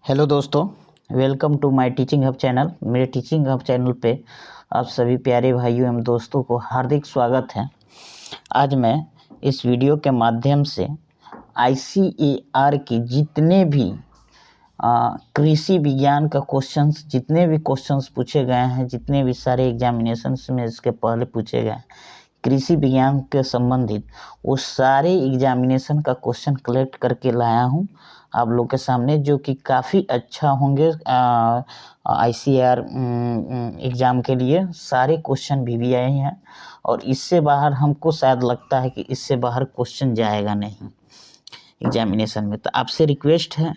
Hello दोस्तों, welcome to my teaching hub channel. मेरे teaching hub channel पे आप सभी प्यारे भाइयों एवं दोस्तों को हार्दिक स्वागत है। आज मैं इस वीडियो के माध्यम से ICAR की जितने भी कृषि विज्ञान का क्वेश्चंस, जितने भी क्वेश्चंस पूछे गए हैं, जितने भी सारे एग्जामिनेशंस में इसके पहले पूछे गए कृषि विज्ञान के संबंधित, वो सारे एग्जामिनेशन का क्वेश्चन कलेक्ट करके लाया हूँ आप लोग के सामने, जो कि काफ़ी अच्छा होंगे ICAR एग्ज़ाम के लिए। सारे क्वेश्चन भी आए हैं और इससे बाहर हमको शायद लगता है कि इससे बाहर क्वेश्चन जाएगा नहीं एग्जामिनेशन में। तो आपसे रिक्वेस्ट है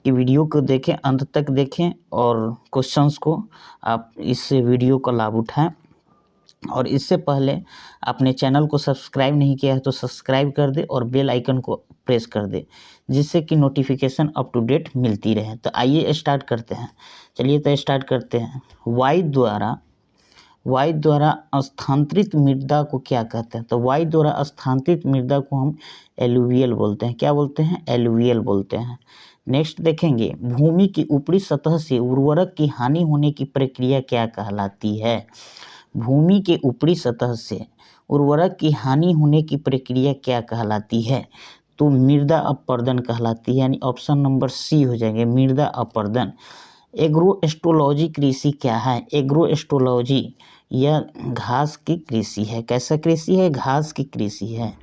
कि वीडियो को देखें, अंत तक देखें और क्वेश्चंस को आप इस वीडियो का लाभ उठाएं। और इससे पहले आपने चैनल को सब्सक्राइब नहीं किया है तो सब्सक्राइब कर दे और बेल आइकन को प्रेस कर दे, जिससे कि नोटिफिकेशन अप टू डेट मिलती रहे। तो आइए स्टार्ट करते हैं। चलिए तो स्टार्ट करते हैं। वायु द्वारा स्थानांतरित मृदा को क्या कहते हैं? तो वायु द्वारा स्थानांतरित मृदा को हम एलुवियल बोलते हैं। क्या बोलते हैं? एलुवियल बोलते हैं। नेक्स्ट देखेंगे, भूमि की ऊपरी सतह से उर्वरक की हानि होने की प्रक्रिया क्या कहलाती है? भूमि के ऊपरी सतह से उर्वरक की हानि होने की प्रक्रिया क्या कहलाती है? तो मृदा अपरदन कहलाती है, यानी ऑप्शन नंबर सी हो जाएंगे, मृदा अपरदन। एग्रोएस्ट्रोलॉजी कृषि क्या है? एग्रोएस्ट्रोलॉजी यह घास की कृषि है। कैसा कृषि है? घास की कृषि है।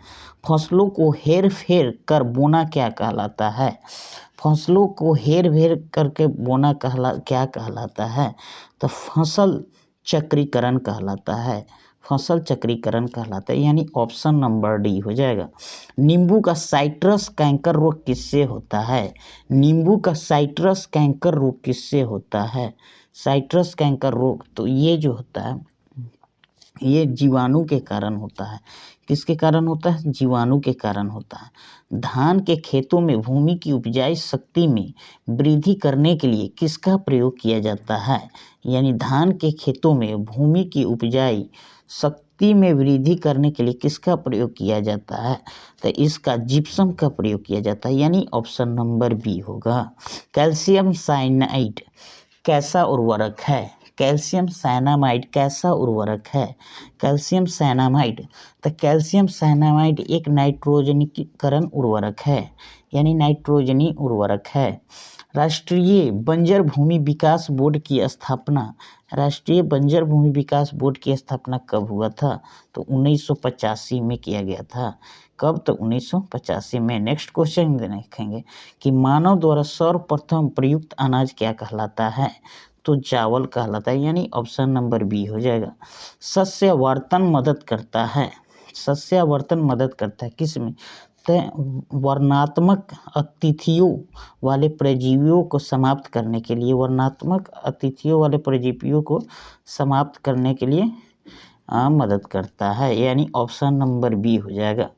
फसलों को हेर फेर कर बोना क्या कहलाता है? फसलों को हेर फेर करके बोना क्या कहलाता है? तो फसल चक्रीकरण कहलाता है। फसल चक्रीकरण कहलाता है, यानी ऑप्शन नंबर डी हो जाएगा। नींबू का साइट्रस कैंकर रोग किससे होता है? नींबू का साइट्रस कैंकर रोग किससे होता है? साइट्रस कैंकर रोग तो ये जो होता है, ये जीवाणु के कारण होता है। किसके कारण होता है? जीवाणु के कारण होता है। धान के खेतों में भूमि की उपजाऊ शक्ति में वृद्धि करने के लिए किसका प्रयोग किया जाता है? यानी धान के खेतों में भूमि की उपजाऊ शक्ति में वृद्धि करने के लिए किसका प्रयोग किया जाता है? तो इसका जिप्सम का प्रयोग किया जाता है, यानी ऑप्शन नंबर बी होगा। कैल्शियम साइनाइड कैसा उर्वरक है? कैल्शियम साइनामाइड कैसा उर्वरक है? कैल्शियम साइनामाइड, तो कैल्शियम साइनामाइड एक नाइट्रोजनीकरण उर्वरक है, यानी नाइट्रोजनी उर्वरक है। राष्ट्रीय बंजर भूमि विकास बोर्ड की स्थापना, राष्ट्रीय बंजर भूमि विकास बोर्ड की स्थापना कब हुआ था? तो 1985 में किया गया था। कब? तो 1985 में। नेक्स्ट क्वेश्चन देखेंगे कि मानव द्वारा सर्वप्रथम प्रयुक्त अनाज क्या कहलाता है? तो चावल कहलाता है, यानी ऑप्शन नंबर बी हो जाएगा। सस्यवर्धन मदद करता है, सस्यवर्धन मदद करता है किसमें? तो वर्णात्मक अतिथियों वाले परजीवियों को समाप्त करने के लिए, वर्णात्मक अतिथियों वाले परजीवियों को समाप्त करने के लिए मदद करता है, यानी ऑप्शन नंबर बी हो जाएगा।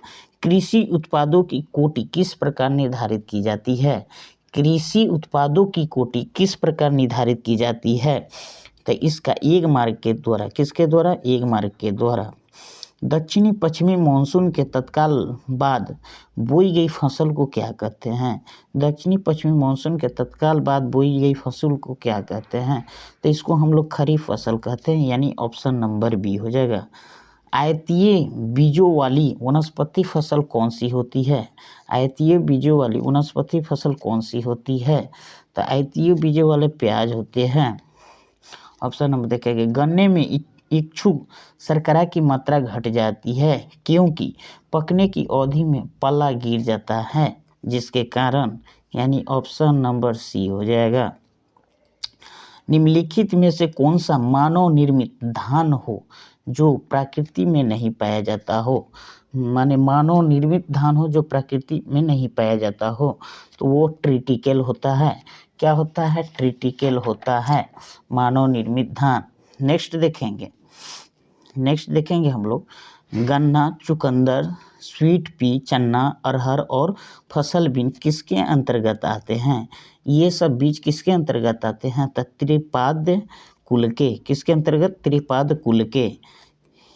कृषि उत्पादों की कोटि किस प्रकार निर्धारित की जाती है? कृषि उत्पादों की कोटि किस प्रकार निर्धारित की जाती है? तो इसका एक मार्ग के द्वारा, किसके द्वारा? एक मार्ग के द्वारा। दक्षिणी पश्चिमी मानसून के तत्काल बाद बोई गई फसल को क्या कहते हैं? दक्षिणी पश्चिमी मानसून के तत्काल बाद बोई गई फसल को क्या कहते हैं? तो इसको हम लोग खरीफ फसल कहते हैं, यानी ऑप्शन नंबर बी हो जाएगा। आयतीय बीजों वाली वनस्पति फसल कौन सी होती है? आयतीय बीजों वाली वनस्पति फसल कौन सी होती है? तो आयतीय बीजों वाले प्याज होते हैं। ऑप्शन नंबर देखेंगे, गन्ने में इच्छुक शर्करा की मात्रा घट जाती है क्योंकि पकने की अवधि में पल्ला गिर जाता है, जिसके कारण, यानी ऑप्शन नंबर सी हो जाएगा। निम्नलिखित में से कौन सा मानव निर्मित धान हो जो प्रकृति में नहीं पाया जाता हो? माने मानव निर्मित धान हो जो प्रकृति में नहीं पाया जाता हो, तो वो ट्रिटिकल होता है। क्या होता है? ट्रिटिकल होता है मानव निर्मित धान। नेक्स्ट देखेंगे हम लोग, गन्ना, चुकंदर, स्वीट पी, चना, अरहर और फसल बीन किसके अंतर्गत आते हैं? ये सब बीज किसके अंतर्गत आते हैं? तो त्रिपाद कुल के। किसके अंतर्गत? त्रिपाद कुल के।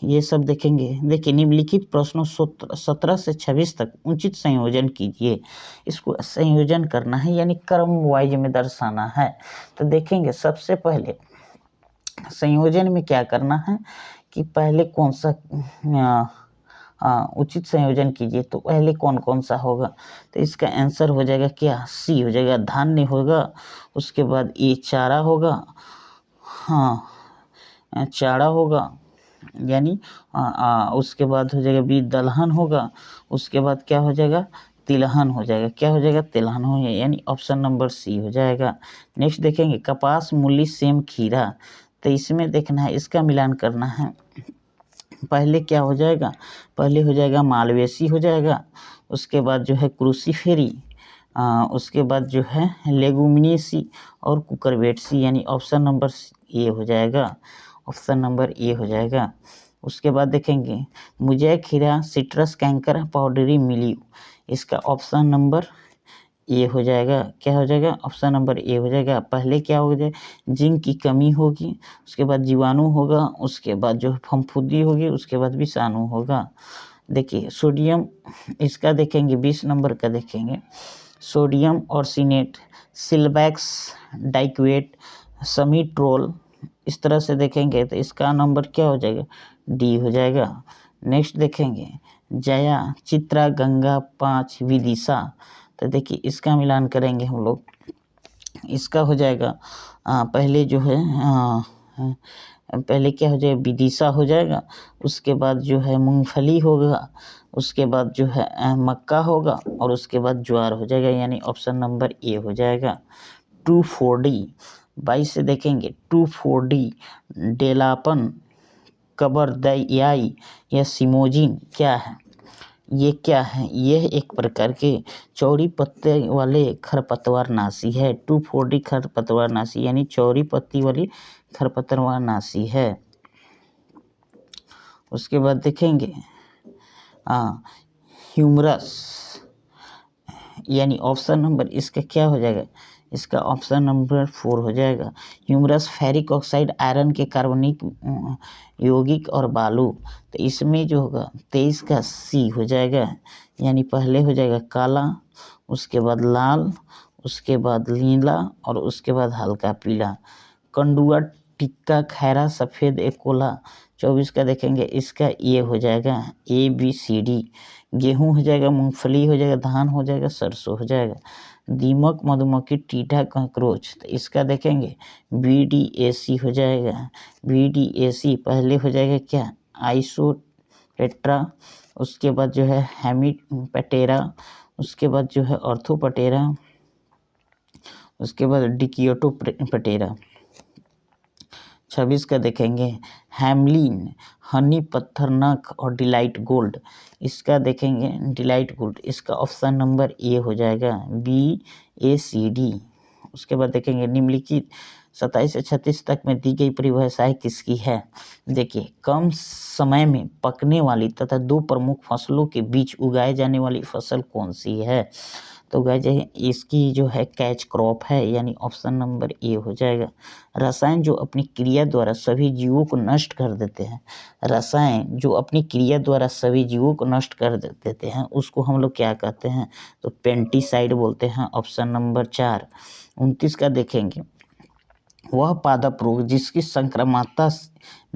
ये सब देखेंगे। देखिए निम्नलिखित प्रश्नों 17 से 26 तक उचित संयोजन कीजिए। इसको संयोजन करना है यानी क्रम वाइज में दर्शाना है। तो देखेंगे सबसे पहले संयोजन में क्या करना है कि पहले कौन सा उचित संयोजन कीजिए। तो पहले कौन कौन सा होगा, तो इसका आंसर हो जाएगा क्या, सी हो जाएगा, धान्य होगा। उसके बाद ये चारा होगा, चारा होगा यानी उसके बाद हो जाएगा बी दलहन होगा। उसके बाद क्या हो जाएगा, तिलहन हो जाएगा। क्या हो जाएगा, तिलहन हो जाएगा, यानी ऑप्शन नंबर सी हो जाएगा। नेक्स्ट देखेंगे कपास, मूली, सेम, खीरा। तो इसमें देखना है, इसका मिलान करना है। पहले क्या हो जाएगा, पहले हो जाएगा मालवेसी हो जाएगा। उसके बाद जो है क्रूसीफेरी, उसके बाद जो है लेगुमिनेसी और कुकुरबिटेसी, यानी ऑप्शन नंबर ए हो जाएगा। ऑप्शन नंबर ए हो जाएगा। उसके बाद देखेंगे मोज़ेक खीरा, सिट्रस कैंकर, पाउडरी मिल्यू। इसका ऑप्शन नंबर ए हो जाएगा। क्या हो जाएगा, ऑप्शन नंबर ए हो जाएगा। पहले क्या हो जाए, जिंक की कमी होगी, उसके बाद जीवाणु होगा, उसके बाद जो फफूंदी होगी, उसके बाद विषाणु होगा। देखिए सोडियम, इसका देखेंगे 20 नंबर का देखेंगे, सोडियम ऑर्सिनेट, सिल्वैक्स, डाइक्वेट, समीट्रोल। इस तरह से देखेंगे तो इसका नंबर क्या हो जाएगा, डी हो जाएगा। नेक्स्ट देखेंगे जया, चित्रा, गंगा, 5, विदिशा। तो देखिए इसका मिलान करेंगे हम लोग। इसका हो जाएगा पहले जो है पहले क्या हो जाएगा, विदिशा हो जाएगा। उसके बाद जो है मूंगफली होगा, उसके बाद जो है मक्का होगा, और उसके बाद ज्वार हो जाएगा, यानी ऑप्शन नंबर ए हो जाएगा। 2,4-D 22 से देखेंगे 2,4-D डेलापन, कबरदयाई या सिमोजिन क्या है, ये क्या है, यह एक प्रकार के चौड़ी पत्ते वाले खरपतवारनाशी है। 2,4-D खरपतवारनाशी यानी चौड़ी पत्ती वाली खरपतवारनाशी है। उसके बाद देखेंगे ह्यूमरस, यानी ऑप्शन नंबर इसका क्या हो जाएगा, इसका ऑप्शन नंबर 4 हो जाएगा। ह्यूमरस फेरिक ऑक्साइड, आयरन के कार्बनिक यौगिक और बालू। तो इसमें जो होगा 23 का सी हो जाएगा, यानी पहले हो जाएगा काला, उसके बाद लाल, उसके बाद नीला, और उसके बाद हल्का पीला। कंडुआ, टिक्का, खैरा, सफ़ेद एकोला। 24 का देखेंगे, इसका ये हो जाएगा ABCD। गेहूँ हो जाएगा, मूंगफली हो जाएगा, धान हो जाएगा, सरसों हो जाएगा। दीमक, मधुमक्खी, टीडा, कॉकरोच। तो इसका देखेंगे BDAC हो जाएगा। BDAC पहले हो जाएगा क्या, आइसोटेट्रा, उसके बाद जो है हेमिपेटेरा, उसके बाद जो है ऑर्थोपटेरा, उसके बाद डिकियोटोपटेरा। 26 का देखेंगे हैमलिन, हनी, पत्थर नख और डिलाइट गोल्ड। इसका देखेंगे डिलाइट गोल्ड, इसका ऑप्शन नंबर ए हो जाएगा, BACD। उसके बाद देखेंगे निम्नलिखित 27 से 36 तक में दी गई परिभाषाएं किसकी है। देखिए कम समय में पकने वाली तथा 2 प्रमुख फसलों के बीच उगाए जाने वाली फसल कौन सी है। तो गाइस इसकी जो है कैच क्रॉप है, यानी ऑप्शन नंबर ए हो जाएगा। रसायन जो अपनी क्रिया द्वारा सभी जीवों को नष्ट कर देते हैं, रसायन जो अपनी क्रिया द्वारा सभी जीवों को नष्ट कर देते हैं, उसको हम लोग क्या कहते हैं, तो पेंटिसाइड बोलते हैं। Option number 4। 29 का देखेंगे वह पादप रोग जिसकी संक्रामकता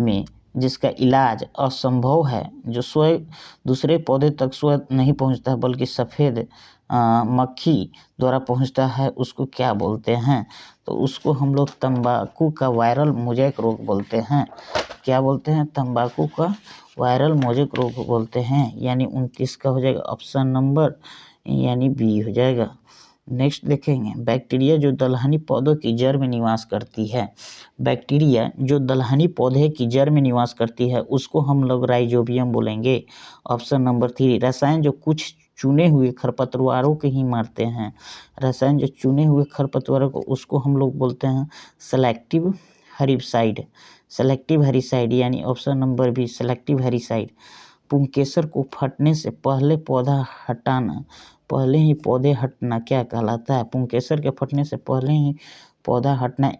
में जिसका इलाज असंभव है, जो स्वयं दूसरे पौधे तक स्वयं नहीं पहुंचता बल्कि सफ़ेद मक्खी द्वारा पहुंचता है, उसको क्या बोलते हैं, तो उसको हम लोग तंबाकू का वायरल मोज़ेक रोग बोलते हैं। क्या बोलते हैं, तंबाकू का वायरल मोज़ेक रोग बोलते हैं, यानी 29 का हो जाएगा ऑप्शन नंबर यानी बी हो जाएगा। नेक्स्ट देखेंगे बैक्टीरिया जो दलहनी पौधों की जड़ में निवास करती है, बैक्टीरिया जो दलहनी पौधे की जड़ में निवास करती है उसको हम लोग राइजोबियम बोलेंगे। Option number 3। रसायन जो कुछ चुने हुए खरपतवारों के ही मारते हैं, रसायन जो चुने हुए खरपतवारों को, उसको हम लोग बोलते हैं सेलेक्टिव हर्बिसाइड। सेलेक्टिव हर्बिसाइड यानी option number B selective herbicide. पुंकेसर को फटने से पहले पौधा हटाना, पहले ही पौधे हटना क्या कहलाता है, पुंकेसर के फटने से पहले ही पौधा हटना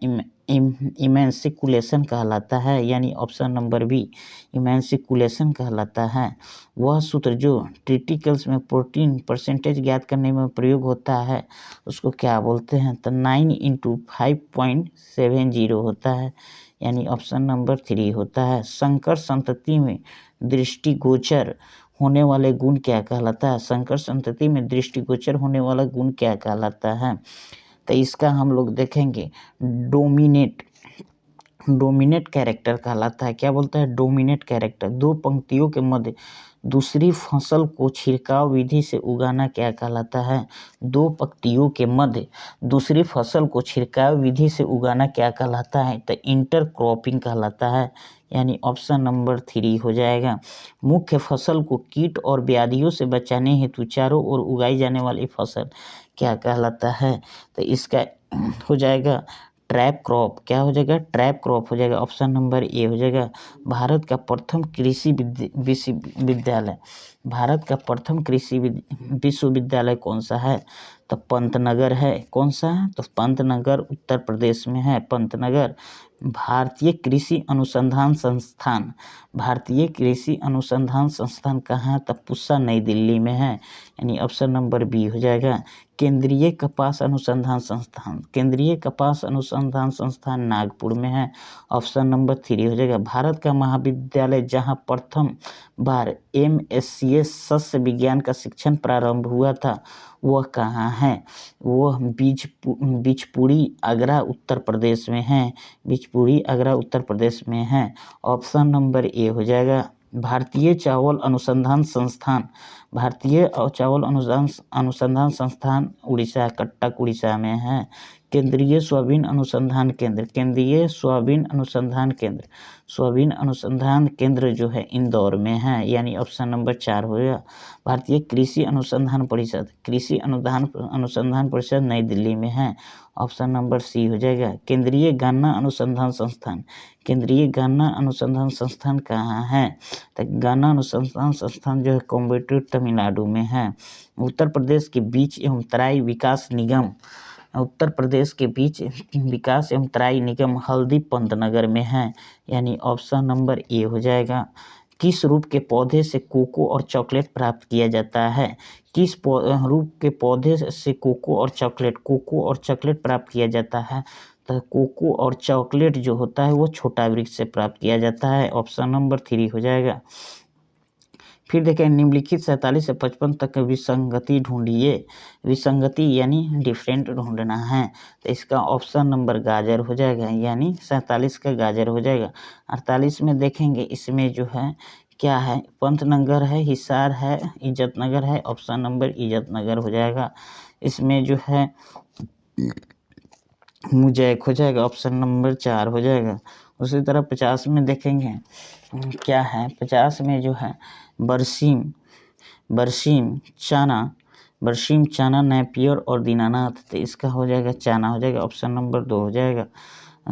इमेंसिकुलेशन कहलाता है, यानी ऑप्शन नंबर बी इमेंसिकुलेशन कहलाता है। वह सूत्र जो ट्रिटिकल्स में प्रोटीन परसेंटेज ज्ञात करने में प्रयोग होता है उसको क्या बोलते हैं, तो 9 × 5.70 होता है, यानी ऑप्शन नंबर 3 होता है। संकर संतति में दृष्टिगोचर होने वाले गुण क्या कहलाता है, संकर संतति में दृष्टिगोचर होने वाला गुण क्या कहलाता है, तो इसका हम लोग देखेंगे डोमिनेट कैरेक्टर कहलाता है। क्या बोलता है, डोमिनेट कैरेक्टर। दो पंक्तियों के मध्य दूसरी फसल को छिड़काव विधि से उगाना क्या कहलाता है, दो पंक्तियों के मध्य दूसरी फसल को छिड़काव विधि से उगाना क्या कहलाता है, तो इंटरक्रॉपिंग कहलाता है, यानी ऑप्शन नंबर 3 हो जाएगा। मुख्य फसल को कीट और व्याधियों से बचाने हेतु चारों ओर उगाई जाने वाली फसल क्या कहलाता है, तो इसका हो जाएगा ट्रैप क्रॉप। क्या हो जाएगा, ट्रैप क्रॉप हो जाएगा, ऑप्शन नंबर ए हो जाएगा। भारत का प्रथम कृषि विश्वविद्यालय, भारत का प्रथम कृषि विश्वविद्यालय कौन सा है, तो पंतनगर है। कौन सा है, तो पंतनगर उत्तर प्रदेश में है, पंतनगर। भारतीय कृषि अनुसंधान संस्थान, भारतीय कृषि अनुसंधान संस्थान कहाँ है, तो पुसा नई दिल्ली में है, यानी ऑप्शन नंबर बी हो जाएगा। केंद्रीय कपास अनुसंधान संस्थान, केंद्रीय कपास अनुसंधान संस्थान नागपुर में है, ऑप्शन नंबर 3 हो जाएगा। भारत का महाविद्यालय जहां प्रथम बार MSCS सस्य विज्ञान का शिक्षण प्रारंभ हुआ था वह कहाँ है, वह बिचपुरी आगरा उत्तर प्रदेश में है, बिचपुरी आगरा उत्तर प्रदेश में है, ऑप्शन नंबर ए हो जाएगा। भारतीय चावल अनुसंधान संस्थान, भारतीय चावल अनुसंधान संस्थान उड़ीसा, कटक उड़ीसा में है। केंद्रीय सोयाबीन अनुसंधान केंद्र, केंद्रीय सोयाबीन अनुसंधान केंद्र, सोयाबीन अनुसंधान केंद्र जो है इंदौर में है, यानी ऑप्शन नंबर 4 होगा। भारतीय कृषि अनुसंधान परिषद, कृषि अनुसंधान परिषद नई दिल्ली में है, ऑप्शन नंबर सी हो जाएगा। केंद्रीय गन्ना अनुसंधान संस्थान, केंद्रीय गन्ना अनुसंधान संस्थान कहाँ है, तो गन्ना अनुसंधान संस्थान जो है कोयम्बटूर तमिलनाडु में है। उत्तर प्रदेश के बीच एवं तराई विकास निगम, उत्तर प्रदेश के बीच विकास एवं तराई निगम हल्दी पंतनगर में है, यानी ऑप्शन नंबर ए हो जाएगा। किस रूप के पौधे से कोको और चॉकलेट प्राप्त किया जाता है, किस रूप के पौधे से कोको और चॉकलेट प्राप्त किया जाता है, तो कोको और चॉकलेट जो होता है वो छोटा वृक्ष से प्राप्त किया जाता है, ऑप्शन नंबर 3 हो जाएगा। फिर देखें निम्नलिखित 47 से 55 तक विसंगति ढूंढिए, विसंगति यानी डिफरेंट ढूंढना है, तो इसका ऑप्शन नंबर गाजर हो जाएगा, यानी 47 का गाजर हो जाएगा। 48 में देखेंगे इसमें जो है क्या है, पंतनगर है, हिसार है, इज्जतनगर है, ऑप्शन नंबर इज्जतनगर हो जाएगा। इसमें जो है मुजैक हो जाएगा, ऑप्शन नंबर 4 हो जाएगा। उसी तरह 50 में देखेंगे क्या है, 50 में जो है बरसीम चाना नेपियर और दीनानाथ, तो इसका हो जाएगा चाना हो जाएगा, ऑप्शन नंबर 2 हो जाएगा।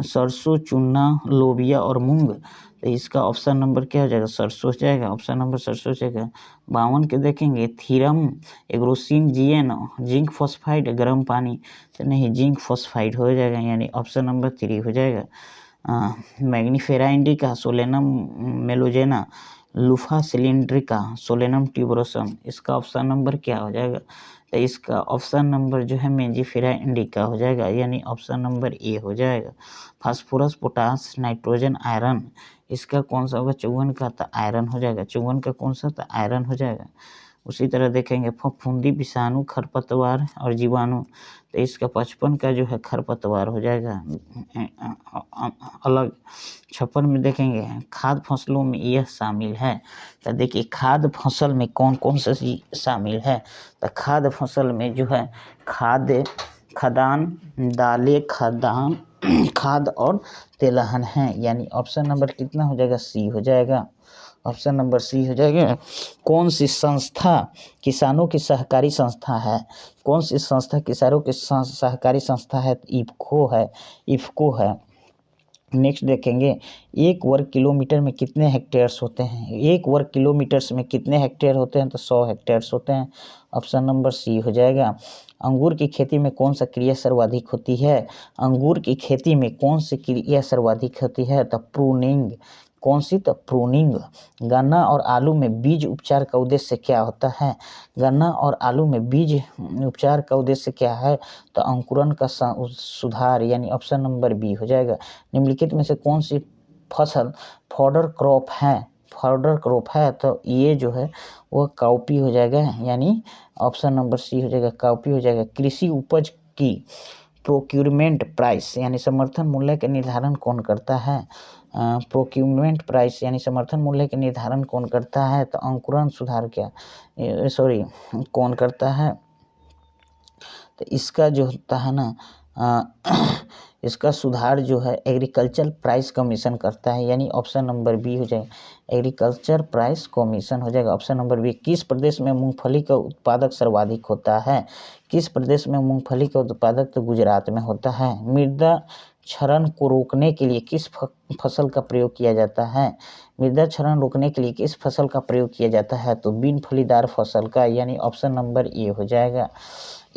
सरसों चुना लोबिया और मूंग, तो इसका ऑप्शन नंबर क्या हो जाएगा, सरसों हो जाएगा, ऑप्शन नंबर सरसों हो जाएगा। 52 के देखेंगे थीरम एग्रोसिन जीएन जिंक फॉस्फाइड गर्म पानी, तो नहीं जिंक फॉस्फाइड हो जाएगा, यानी ऑप्शन नंबर 3 हो जाएगा। Mangifera indica Solanum melongena Luffa cylindrica Solanum tuberosum, इसका ऑप्शन नंबर क्या हो जाएगा, तो इसका ऑप्शन नंबर जो है मेंजिफेरा इंडिका हो जाएगा, यानी ऑप्शन नंबर ए हो जाएगा। फास्फोरस पोटास नाइट्रोजन आयरन, इसका कौन सा होगा, चौवन का, तो आयरन हो जाएगा, चौवन का कौन सा, तो आयरन हो जाएगा। उसी तरह देखेंगे फफूंदी विषाणु खरपतवार और जीवाणु, तो इसका 55 का जो है खरपतवार हो जाएगा अलग। 56 में देखेंगे खाद्य फसलों में यह शामिल है, तो देखिए खाद्य फसल में कौन कौन सा शामिल है, तो खाद्य फसल में जो है खाद्यान्न दालें खाद और तेलहन है, यानी ऑप्शन नंबर कितना हो जाएगा, सी हो जाएगा, ऑप्शन नंबर सी हो जाएगा। कौन सी संस्था किसानों की सहकारी संस्था है, कौन सी संस्था किसानों की सहकारी संस्था है, इफ्को है, नेक्स्ट देखेंगे 1 वर्ग किलोमीटर में कितने हेक्टेयर्स होते हैं। 1 वर्ग किलोमीटर्स में कितने हेक्टेयर होते हैं, तो 100 हेक्टेयर्स होते हैं। ऑप्शन नंबर सी हो जाएगा। अंगूर की खेती में कौन सा क्रिया सर्वाधिक होती है। अंगूर की खेती में कौन सी क्रिया सर्वाधिक होती है, तो प्रूनिंग। कौन सी, तो प्रूनिंग। गन्ना और आलू में बीज उपचार का उद्देश्य क्या होता है। गन्ना और आलू में बीज उपचार का उद्देश्य क्या है, तो अंकुरन का सुधार, यानी ऑप्शन नंबर बी हो जाएगा। निम्नलिखित में से कौन सी फसल फॉडर क्रॉप है। फॉडर क्रॉप है, तो ये जो है वो काउपी हो जाएगा, यानी ऑप्शन नंबर सी हो जाएगा, काउपी हो जाएगा। कृषि उपज की प्रोक्यूरमेंट प्राइस यानी समर्थन मूल्य का निर्धारण कौन करता है। प्रोक्यूरमेंट प्राइस यानी समर्थन मूल्य के निर्धारण कौन करता है, तो अंकुरण सुधार क्या सॉरी कौन करता है, तो इसका जो होता है ना इसका सुधार जो है एग्रीकल्चर प्राइस कमीशन करता है, यानी ऑप्शन नंबर बी हो जाएगा, एग्रीकल्चर प्राइस कमीशन हो जाएगा। Option number B. किस प्रदेश में मूंगफली का उत्पादक सर्वाधिक होता है। किस प्रदेश में मूंगफली का उत्पादक, तो गुजरात में होता है। मृदा क्षरण को रोकने के लिए किस फसल का प्रयोग किया जाता है। मृदा क्षरण रोकने के लिए किस फसल का प्रयोग किया जाता है, तो बिन फलीदार फसल का, यानी ऑप्शन नंबर ए हो जाएगा।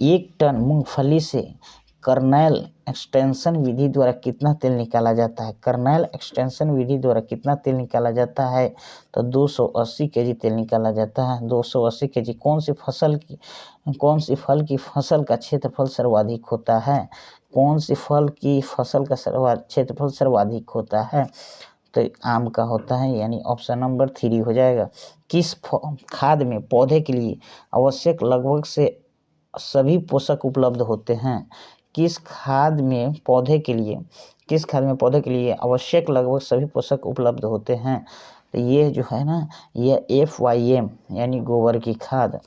1 टन मूंगफली से कर्नेल एक्सटेंशन विधि द्वारा कितना तेल निकाला जाता है। कर्नेल एक्सटेंशन विधि द्वारा कितना तेल निकाला जाता है, तो 280 केजी तेल निकाला जाता है। 280 केजी। कौन सी फल की फसल का क्षेत्रफल सर्वाधिक होता है। कौन सी फल की फसल का क्षेत्रफल सर्वाधिक होता है, तो आम का होता है, यानी ऑप्शन नंबर 3 हो जाएगा। किस खाद में पौधे के लिए आवश्यक लगभग से सभी पोषक उपलब्ध होते हैं। किस खाद में पौधे के लिए आवश्यक लगभग सभी पोषक उपलब्ध होते हैं, तो ये जो है ना, ये FYM यानी गोबर की खाद।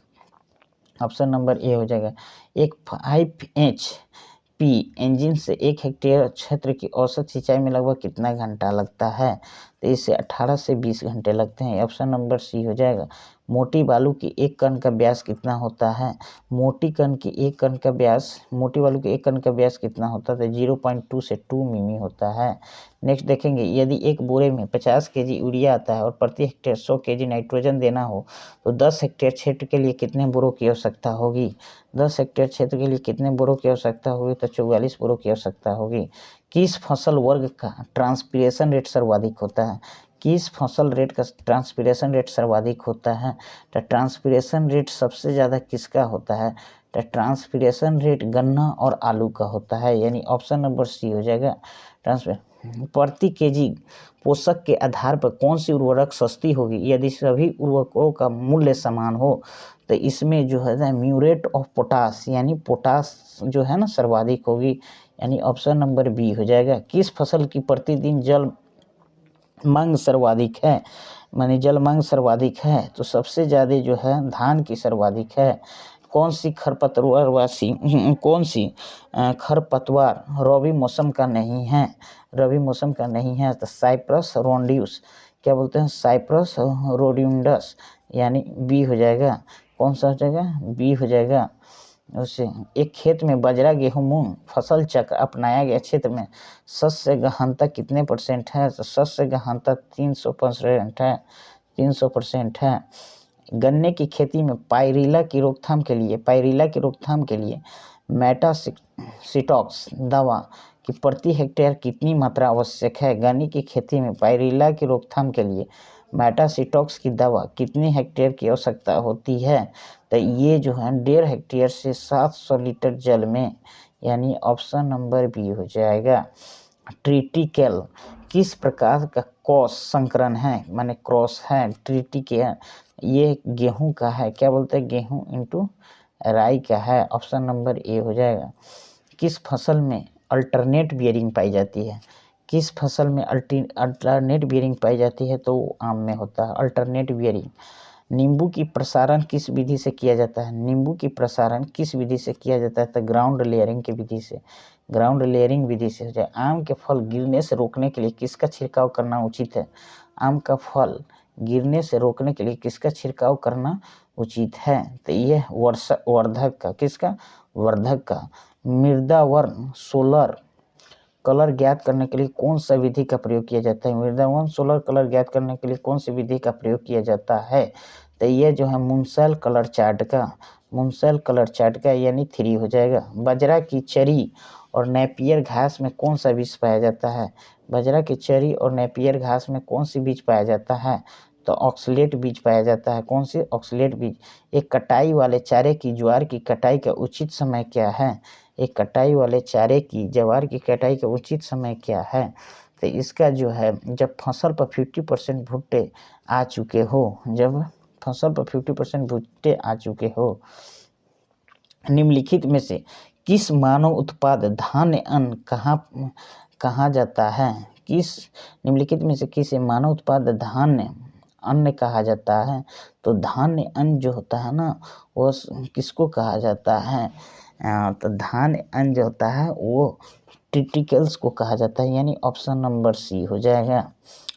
ऑप्शन नंबर ए हो जाएगा। एक 5 HP इंजन से 1 हेक्टेयर क्षेत्र की औसत सिंचाई में लगभग कितना घंटा लगता है, तो इसे 18 से 20 घंटे लगते हैं। ऑप्शन नंबर सी हो जाएगा। मोटी बालू की 1 कण का व्यास कितना होता है। मोटी बालू के 1 कण का व्यास कितना होता है, तो 0.2 से 2 मिमी होता है। नेक्स्ट देखेंगे, यदि एक बोरे में 50 केजी यूरिया आता है और प्रति हेक्टेयर 100 केजी नाइट्रोजन देना हो, तो 10 हेक्टेयर क्षेत्र के लिए कितने बोरों की आवश्यकता होगी। 10 हेक्टेयर क्षेत्र के लिए कितने बोरों की आवश्यकता होगी, तो 44 बोरों की आवश्यकता होगी। किस फसल वर्ग का ट्रांसपीरेशन रेट सर्वाधिक होता है। किस फसल रेट का ट्रांसपीरेशन रेट सर्वाधिक होता है, तो ट्रांसपीरेशन रेट सबसे ज़्यादा किसका होता है, तो ट्रांसपीरेशन रेट गन्ना और आलू का होता है, यानी ऑप्शन नंबर सी हो जाएगा। प्रति केजी पोषक के आधार पर कौन सी उर्वरक सस्ती होगी। यदि सभी उर्वरकों का मूल्य समान हो, तो इसमें जो है ना म्यूरेट ऑफ पोटास यानी पोटास जो है ना सर्वाधिक होगी, यानी ऑप्शन नंबर बी हो जाएगा। किस फसल की प्रतिदिन जल मांग सर्वाधिक है, माने जल मांग सर्वाधिक है, तो सबसे ज़्यादा जो है धान की सर्वाधिक है। कौन सी खरपतवार रबी मौसम का नहीं है, तो साइप्रस रोडियस, क्या बोलते हैं, साइप्रस रोडियस, यानी बी हो जाएगा। कौन सा हो जाएगा, बी हो जाएगा। उसे एक खेत में बाजरा गेहूं मूंग फसल चक्र अपनाया गया क्षेत्र में शस्य गहनता कितने % है, तो शस्य गहनता 300% है। गन्ने की खेती में पायरिला की रोकथाम के लिए मेटासिटॉक्स दवा की प्रति हेक्टेयर कितनी मात्रा आवश्यक है। गन्ने की खेती में पायरिला की रोकथाम के लिए मेटासिटॉक्स की दवा कितनी हेक्टेयर की आवश्यकता होती है, तो ये जो है 1.5 हेक्टेयर से 700 लीटर जल में, यानी ऑप्शन नंबर बी हो जाएगा। ट्रिटिकल किस प्रकार का क्रॉस संकरण है, माने क्रॉस है ट्रिटिकल, ये गेहूं का है, क्या बोलते हैं, गेहूं इंटू राई का है। ऑप्शन नंबर ए हो जाएगा। किस फसल में अल्टरनेट बियरिंग पाई जाती है। किस फसल में अल्टरनेट बियरिंग पाई जाती है, तो आम में होता है अल्टरनेट बियरिंग। नींबू की प्रसारण किस विधि से किया जाता है। नींबू की प्रसारण किस विधि से किया जाता है, तो ग्राउंड लेयरिंग की विधि से, ग्राउंड लेयरिंग विधि से हो जाए। आम के फल गिरने से रोकने के लिए किसका छिड़काव करना उचित है। आम का फल गिरने से रोकने के लिए किसका छिड़काव करना उचित है, तो यह वर्धक का, किसका, वर्धक का। मृदावरण सोलर कलर ज्ञात करने के लिए कौन सा विधि का प्रयोग किया जाता है? मृदा सोलर कलर ज्ञात करने के लिए कौन सी विधि का प्रयोग किया जाता है? तो ये जो है मुनसेल कलर चार्ट का यानी 3 हो जाएगा। बाजरा की चरी और नेपियर घास में कौन सा बीज पाया जाता है? बाजरा की चरी और नेपियर घास में कौन सी बीज पाया जाता है? तो ऑक्सलेट बीज पाया जाता है। कौन सी? ऑक्सलेट बीज। एक कटाई वाले चारे की ज्वार की कटाई का उचित समय क्या है? एक कटाई वाले चारे की ज्वार की कटाई का उचित समय क्या है? तो इसका जो है जब फसल पर 50% भुट्टे आ चुके हो, जब फसल पर 50% भुट्टे आ चुके हो। निम्नलिखित में से किस मानव उत्पाद धान्य अन्न कहा जाता है? निम्नलिखित में से किस मानव उत्पाद धान्य अन्न कहा जाता है? तो धान्य अन्न जो होता है ना, वो किसको कहा जाता है? तो धान्य अन्न जो होता है वो ट्रिटिकल्स को कहा जाता है, यानी ऑप्शन नंबर सी हो जाएगा।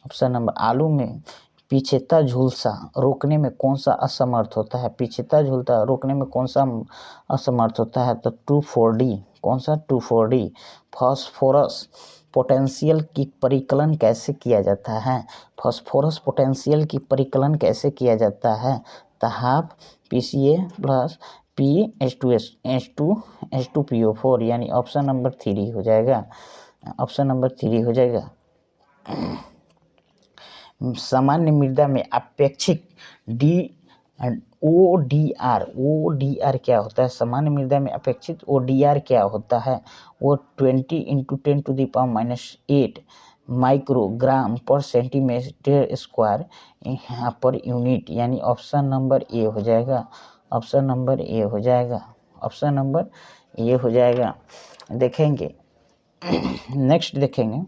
Option number. आलू में पिछेता झुलसा रोकने में कौन सा असमर्थ होता है? पिछेता झुलसा रोकने में कौन सा असमर्थ होता है? तो 2,4-D। कौन सा? 2,4-D। फास्फोरस पोटेंशियल की परिकलन कैसे किया जाता है? फास्फोरस पोटेंशियल की परिकलन कैसे किया जाता है? तो हाफ PCA प्लस H2PO4 यानी ऑप्शन नंबर 3 हो जाएगा। ऑप्शन नंबर 3 हो जाएगा। सामान्य मृदा में अपेक्षित ODR क्या होता है? सामान्य मृदा में अपेक्षित ODR क्या होता है? वो 20 × 10⁻⁸ माइक्रोग्राम पर सेंटीमीटर स्क्वायर यहाँ पर यूनिट, यानी ऑप्शन नंबर ए हो जाएगा। ऑप्शन नंबर ए हो जाएगा। ऑप्शन नंबर ए हो जाएगा। देखेंगे नेक्स्ट देखेंगे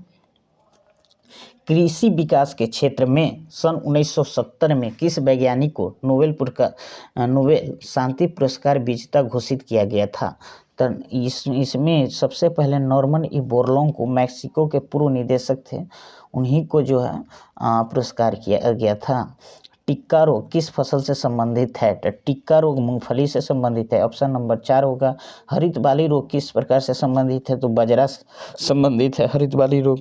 कृषि विकास के क्षेत्र में सन 1970 में किस वैज्ञानिक को नोबेल शांति पुरस्कार विजेता घोषित किया गया था? तो इसमें सबसे पहले नॉर्मन ई बोरलॉन्ग को, मैक्सिको के पूर्व निदेशक थे, उन्हीं को जो है पुरस्कार किया गया था। टिक्का रोग किस फसल से संबंधित है? तो टिक्का रोग मूंगफली से संबंधित है। ऑप्शन नंबर 4 होगा। हरित बाली रोग किस प्रकार से संबंधित है? तो बाजरा संबंधित है हरित बाली रोग।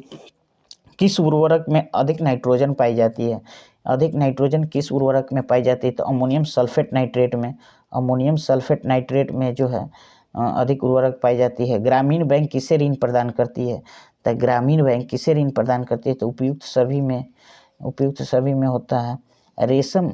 किस उर्वरक में अधिक नाइट्रोजन पाई जाती है? अधिक नाइट्रोजन किस उर्वरक में पाई जाती है? तो अमोनियम सल्फेट नाइट्रेट में। अमोनियम सल्फेट नाइट्रेट में जो है अधिक उर्वरक पाई जाती है। ग्रामीण बैंक किसे ऋण प्रदान करती है? तो ग्रामीण बैंक किसे ऋण प्रदान करती है? तो उपयुक्त सभी में होता है। रेशम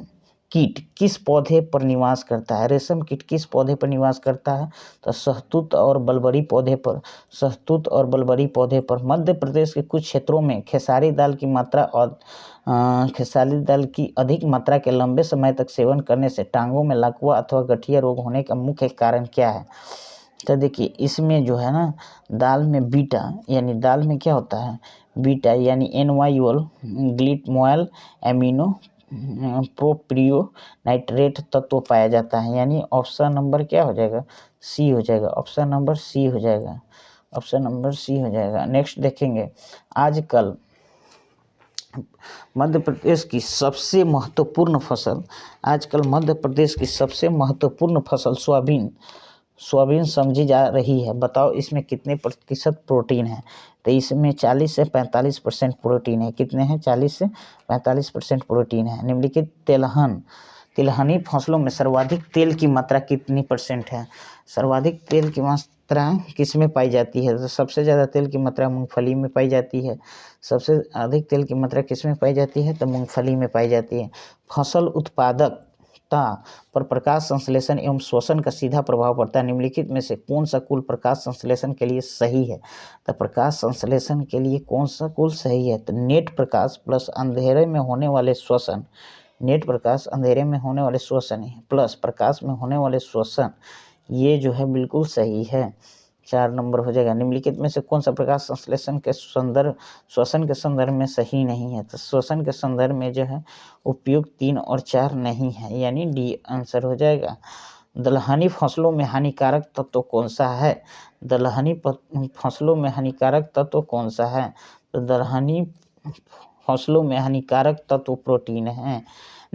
कीट किस पौधे पर निवास करता है? रेशम कीट किस पौधे पर निवास करता है? तो शहतूत और बलबरी पौधे पर। शहतूत और बलबरी पौधे पर। मध्य प्रदेश के कुछ क्षेत्रों में खेसारी दाल की मात्रा और खेसारी दाल की अधिक मात्रा के लंबे समय तक सेवन करने से टांगों में लकवा अथवा गठिया रोग होने का मुख्य कारण क्या है? तो देखिए इसमें जो है ना, दाल में बीटा यानी दाल में क्या होता है? बीटा यानी NYOL ग्लिटमोल एमिनो प्रोप्रियो नाइट्रेट तत्व पाया जाता है, यानी ऑप्शन नंबर क्या हो जाएगा? सी हो जाएगा। ऑप्शन नंबर सी हो जाएगा। ऑप्शन नंबर सी हो जाएगा। नेक्स्ट देखेंगे आजकल मध्य प्रदेश की सबसे महत्वपूर्ण फसल सोयाबीन समझी जा रही है। बताओ इसमें कितने प्रतिशत प्रोटीन है? तो इसमें 40 से 45% प्रोटीन है। कितने हैं? 40 से 45% प्रोटीन है। निम्नलिखित तिलहनी फसलों में सर्वाधिक तेल की मात्रा कितनी % है? सर्वाधिक तेल की मात्रा किसमें पाई जाती है? तो सबसे ज़्यादा तेल की मात्रा मूंगफली में पाई जाती है। सबसे अधिक तेल की मात्रा किसमें पाई जाती है? तो मूंगफली में पाई जाती है। फसल उत्पादकता पर प्रकाश संश्लेषण एवं श्वसन का सीधा प्रभाव पड़ता है। निम्नलिखित में से कौन सा कुल प्रकाश संश्लेषण के लिए सही है? तो प्रकाश संश्लेषण के लिए कौन सा कुल सही है? तो नेट प्रकाश प्लस अंधेरे में होने वाले श्वसन, नेट प्रकाश अंधेरे में होने वाले श्वसन प्लस प्रकाश में होने वाले श्वसन, ये जो है बिल्कुल सही है। 4 नंबर हो जाएगा। निम्नलिखित में से कौन सा प्रकाश संश्लेषण के श्वसन के संदर्भ में सही नहीं है? तो श्वसन के संदर्भ में जो है उपयुक्त 3 और 4 नहीं है, यानी डी आंसर हो जाएगा। दलहनी फसलों में हानिकारक तत्व कौन सा है? दलहनी फसलों में हानिकारक तत्व कौन सा है? तो दलहनी फसलों में हानिकारक तत्व प्रोटीन है,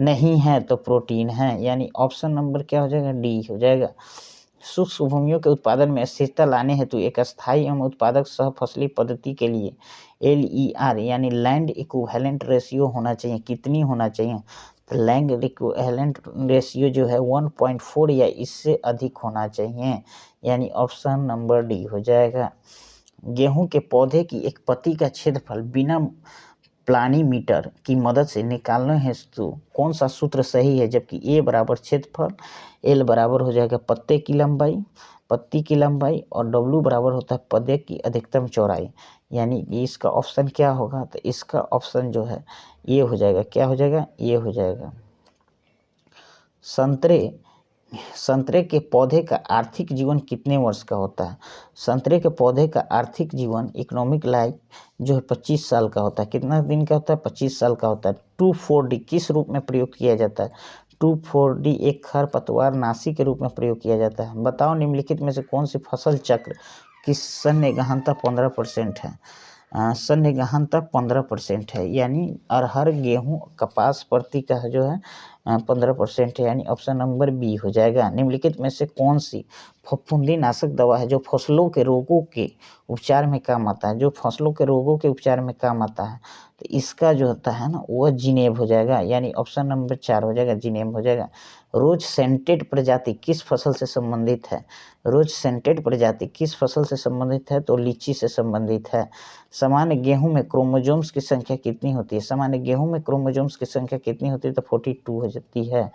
नहीं है तो प्रोटीन है, यानी ऑप्शन नंबर क्या हो जाएगा? डी हो जाएगा। शुष्क भूमियों के उत्पादन में स्थिरता लाने हेतु एक स्थायी एवं उत्पादक सहफसली पद्धति के लिए LER यानी लैंड इक्विवेलेंट रेशियो होना चाहिए। कितनी होना चाहिए? तो लैंड इक्विवेलेंट रेशियो जो है 1.4 या इससे अधिक होना चाहिए, यानी ऑप्शन नंबर डी हो जाएगा। गेहूं के पौधे की एक पत्ती का क्षेत्रफल बिना प्लानीमीटर की मदद से निकालने हेतु कौन सा सूत्र सही है? जबकि ए बराबर क्षेत्रफल, एल बराबर हो जाएगा पत्ते की लंबाई, पत्ती की लंबाई, और डब्ल्यू बराबर होता है पौधे की अधिकतम चौड़ाई, यानी इसका ऑप्शन क्या होगा? तो इसका ऑप्शन जो है ये हो जाएगा। क्या हो जाएगा? ये हो जाएगा। संतरे के पौधे का आर्थिक जीवन कितने वर्ष का होता है? संतरे के पौधे का आर्थिक जीवन, इकोनॉमिक लाइफ जो है 25 साल का होता है। कितना दिन का होता है? 25 साल का होता है। 2,4-D किस रूप में प्रयोग किया जाता है? 2,4-D एक खरपतवार नाशी के रूप में प्रयोग किया जाता है। बताओ निम्नलिखित में से कौन सी फसल चक्र की सन्य गहनता 15% है? सन्य गहनता 15% है, यानी अरहर, गेहूं, कपास प्रति का जो है 15% है, यानी ऑप्शन नंबर बी हो जाएगा। निम्नलिखित में से कौन सी फफूंदी नाशक दवा है जो फसलों के रोगों के उपचार में काम आता है? जो फसलों के रोगों के उपचार में काम आता है, तो इसका जो होता है ना वह जिनेब हो जाएगा, यानी ऑप्शन नंबर 4 हो जाएगा, जिनेब हो जाएगा। रोज सेंटेड प्रजाति किस फसल से संबंधित है? रोज सेंटेड प्रजाति किस फसल से संबंधित है? तो लीची से संबंधित है। सामान्य गेहूं में क्रोमोजोम्स की संख्या कितनी होती है? सामान्य गेहूं में क्रोमोजोम्स की संख्या कितनी होती है? तो 42 हो जाती है।